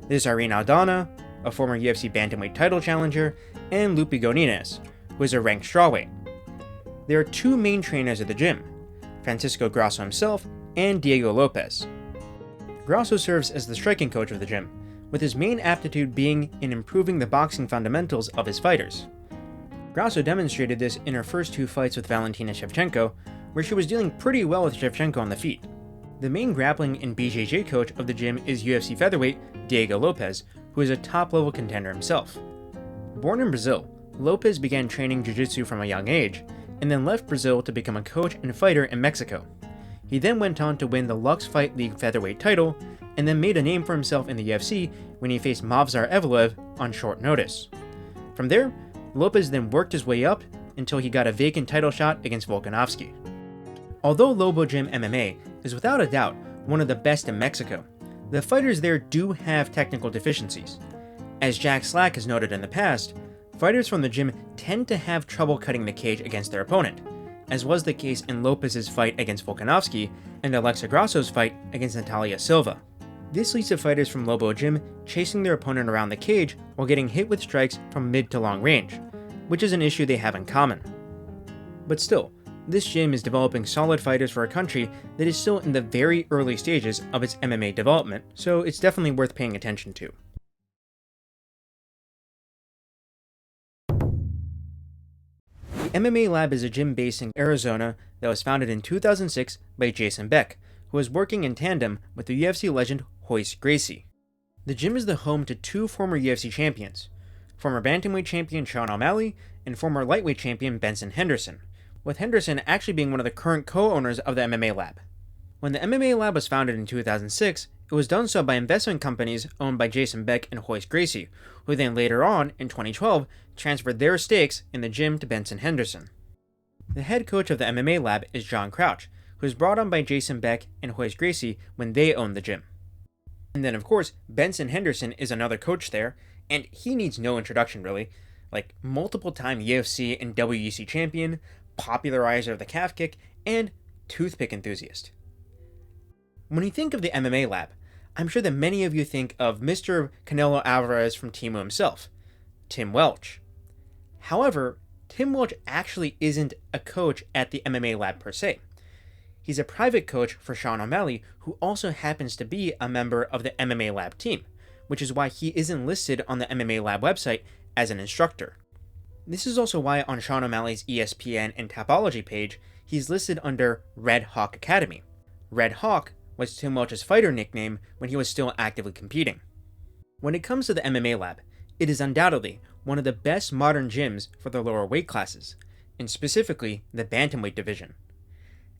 There's Irene Aldana, a former UFC bantamweight title challenger, and Lupi Godinez, who is a ranked strawweight. There are two main trainers at the gym, Francisco Grasso himself and Diego Lopez. Grasso serves as the striking coach of the gym, with his main aptitude being in improving the boxing fundamentals of his fighters. Grasso demonstrated this in her first two fights with Valentina Shevchenko, where she was dealing pretty well with Shevchenko on the feet. The main grappling and BJJ coach of the gym is UFC featherweight Diego Lopez, who is a top-level contender himself. Born in Brazil, Lopez began training jiu-jitsu from a young age, and then left Brazil to become a coach and fighter in Mexico. He then went on to win the Lux Fight League featherweight title, and then made a name for himself in the UFC when he faced Movsar Evloev on short notice. From there, Lopez then worked his way up until he got a vacant title shot against Volkanovski. Although Lobo Gym MMA is without a doubt one of the best in Mexico, the fighters there do have technical deficiencies. As Jack Slack has noted in the past, fighters from the gym tend to have trouble cutting the cage against their opponent, as was the case in Lopez's fight against Volkanovski and Alexa Grasso's fight against Natalia Silva. This leads to fighters from Lobo Gym chasing their opponent around the cage while getting hit with strikes from mid to long range, which is an issue they have in common. But still, this gym is developing solid fighters for a country that is still in the very early stages of its MMA development, so it's definitely worth paying attention to. The MMA Lab is a gym based in Arizona that was founded in 2006 by Jason Beck, who was working in tandem with the UFC legend Royce Gracie. The gym is the home to two former UFC champions, former bantamweight champion Sean O'Malley and former lightweight champion Benson Henderson, with Henderson actually being one of the current co-owners of the MMA Lab. When the MMA Lab was founded in 2006, it was done so by investment companies owned by Jason Beck and Royce Gracie, who then later on, in 2012, transferred their stakes in the gym to Benson Henderson. The head coach of the MMA Lab is John Crouch, who was brought on by Jason Beck and Royce Gracie when they owned the gym. And then of course, Benson Henderson is another coach there, and he needs no introduction really, like multiple-time UFC and WEC champion, popularizer of the calf kick, and toothpick enthusiast. When you think of the MMA Lab, I'm sure that many of you think of Mr. Canelo Alvarez from Temu himself, Tim Welch. However, Tim Welch actually isn't a coach at the MMA Lab per se. He's a private coach for Sean O'Malley, who also happens to be a member of the MMA Lab team, which is why he isn't listed on the MMA Lab website as an instructor. This is also why on Sean O'Malley's ESPN and Tapology page, he's listed under Red Hawk Academy. Red Hawk was Tim Welch's fighter nickname when he was still actively competing. When it comes to the MMA Lab, it is undoubtedly one of the best modern gyms for the lower weight classes, and specifically the bantamweight division.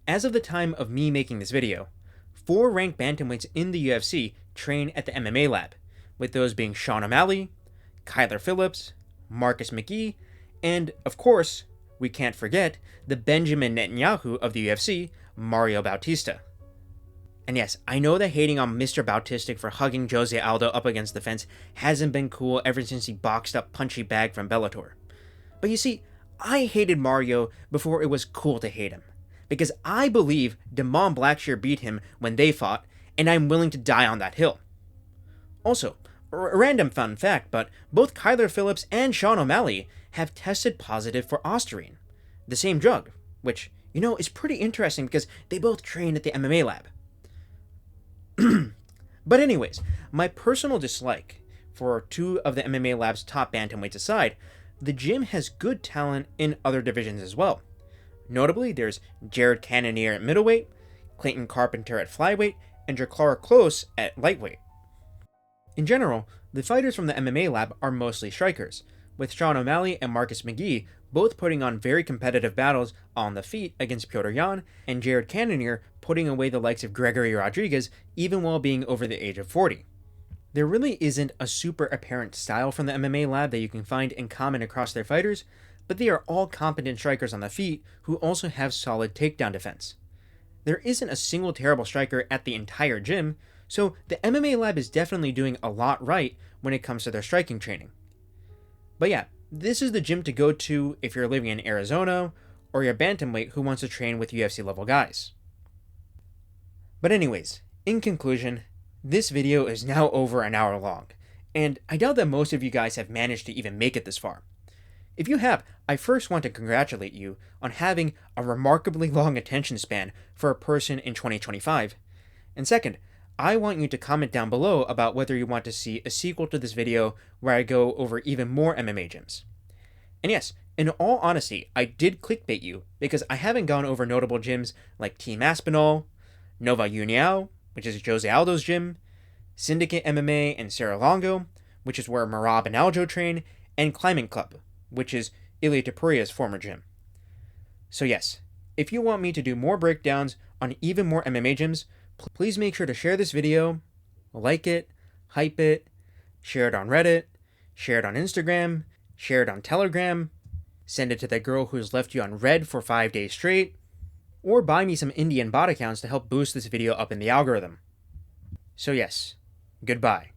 As of the time of me making this video, 4 ranked bantamweights in the UFC train at the MMA Lab, with those being Sean O'Malley, Kyler Phillips, Marcus McGee, and, of course, we can't forget the Benjamin Netanyahu of the UFC, Mario Bautista. And yes, I know that hating on Mr. Bautistic for hugging Jose Aldo up against the fence hasn't been cool ever since he boxed up Punchy Bag from Bellator. But you see, I hated Mario before it was cool to hate him. Because I believe Damon Blackshear beat him when they fought, and I'm willing to die on that hill. Also, a random fun fact, but both Kyler Phillips and Sean O'Malley have tested positive for Ostarine, the same drug, which, is pretty interesting because they both train at the MMA Lab. But anyways, my personal dislike for two of the MMA Lab's top bantamweights aside, the gym has good talent in other divisions as well. Notably, there's Jared Cannonier at middleweight, Clayton Carpenter at flyweight, and Draclara Close at lightweight. In general, the fighters from the MMA Lab are mostly strikers, with Sean O'Malley and Marcus McGee both putting on very competitive battles on the feet against Petr Yan, and Jared Cannonier putting away the likes of Gregory Rodriguez even while being over the age of 40. There really isn't a super apparent style from the MMA Lab that you can find in common across their fighters, but they are all competent strikers on the feet who also have solid takedown defense. There isn't a single terrible striker at the entire gym, so the MMA Lab is definitely doing a lot right when it comes to their striking training. But yeah, this is the gym to go to if you're living in Arizona, or you're a bantamweight who wants to train with UFC level guys. But anyways, in conclusion, this video is now over an hour long, and I doubt that most of you guys have managed to even make it this far. If you have, I first want to congratulate you on having a remarkably long attention span for a person in 2025. And second, I want you to comment down below about whether you want to see a sequel to this video where I go over even more MMA gyms. And yes, in all honesty, I did clickbait you because I haven't gone over notable gyms like Team Aspinall, Nova União, which is Jose Aldo's gym, Syndicate MMA and Serra Longo, which is where Marab and Aljo train, and Climbing Club, which is Ilia Topuria's former gym. So yes, if you want me to do more breakdowns on even more MMA gyms, please make sure to share this video, like it, hype it, share it on Reddit, share it on Instagram, share it on Telegram, send it to that girl who's left you on red for 5 days straight, or buy me some Indian bot accounts to help boost this video up in the algorithm. So yes, goodbye.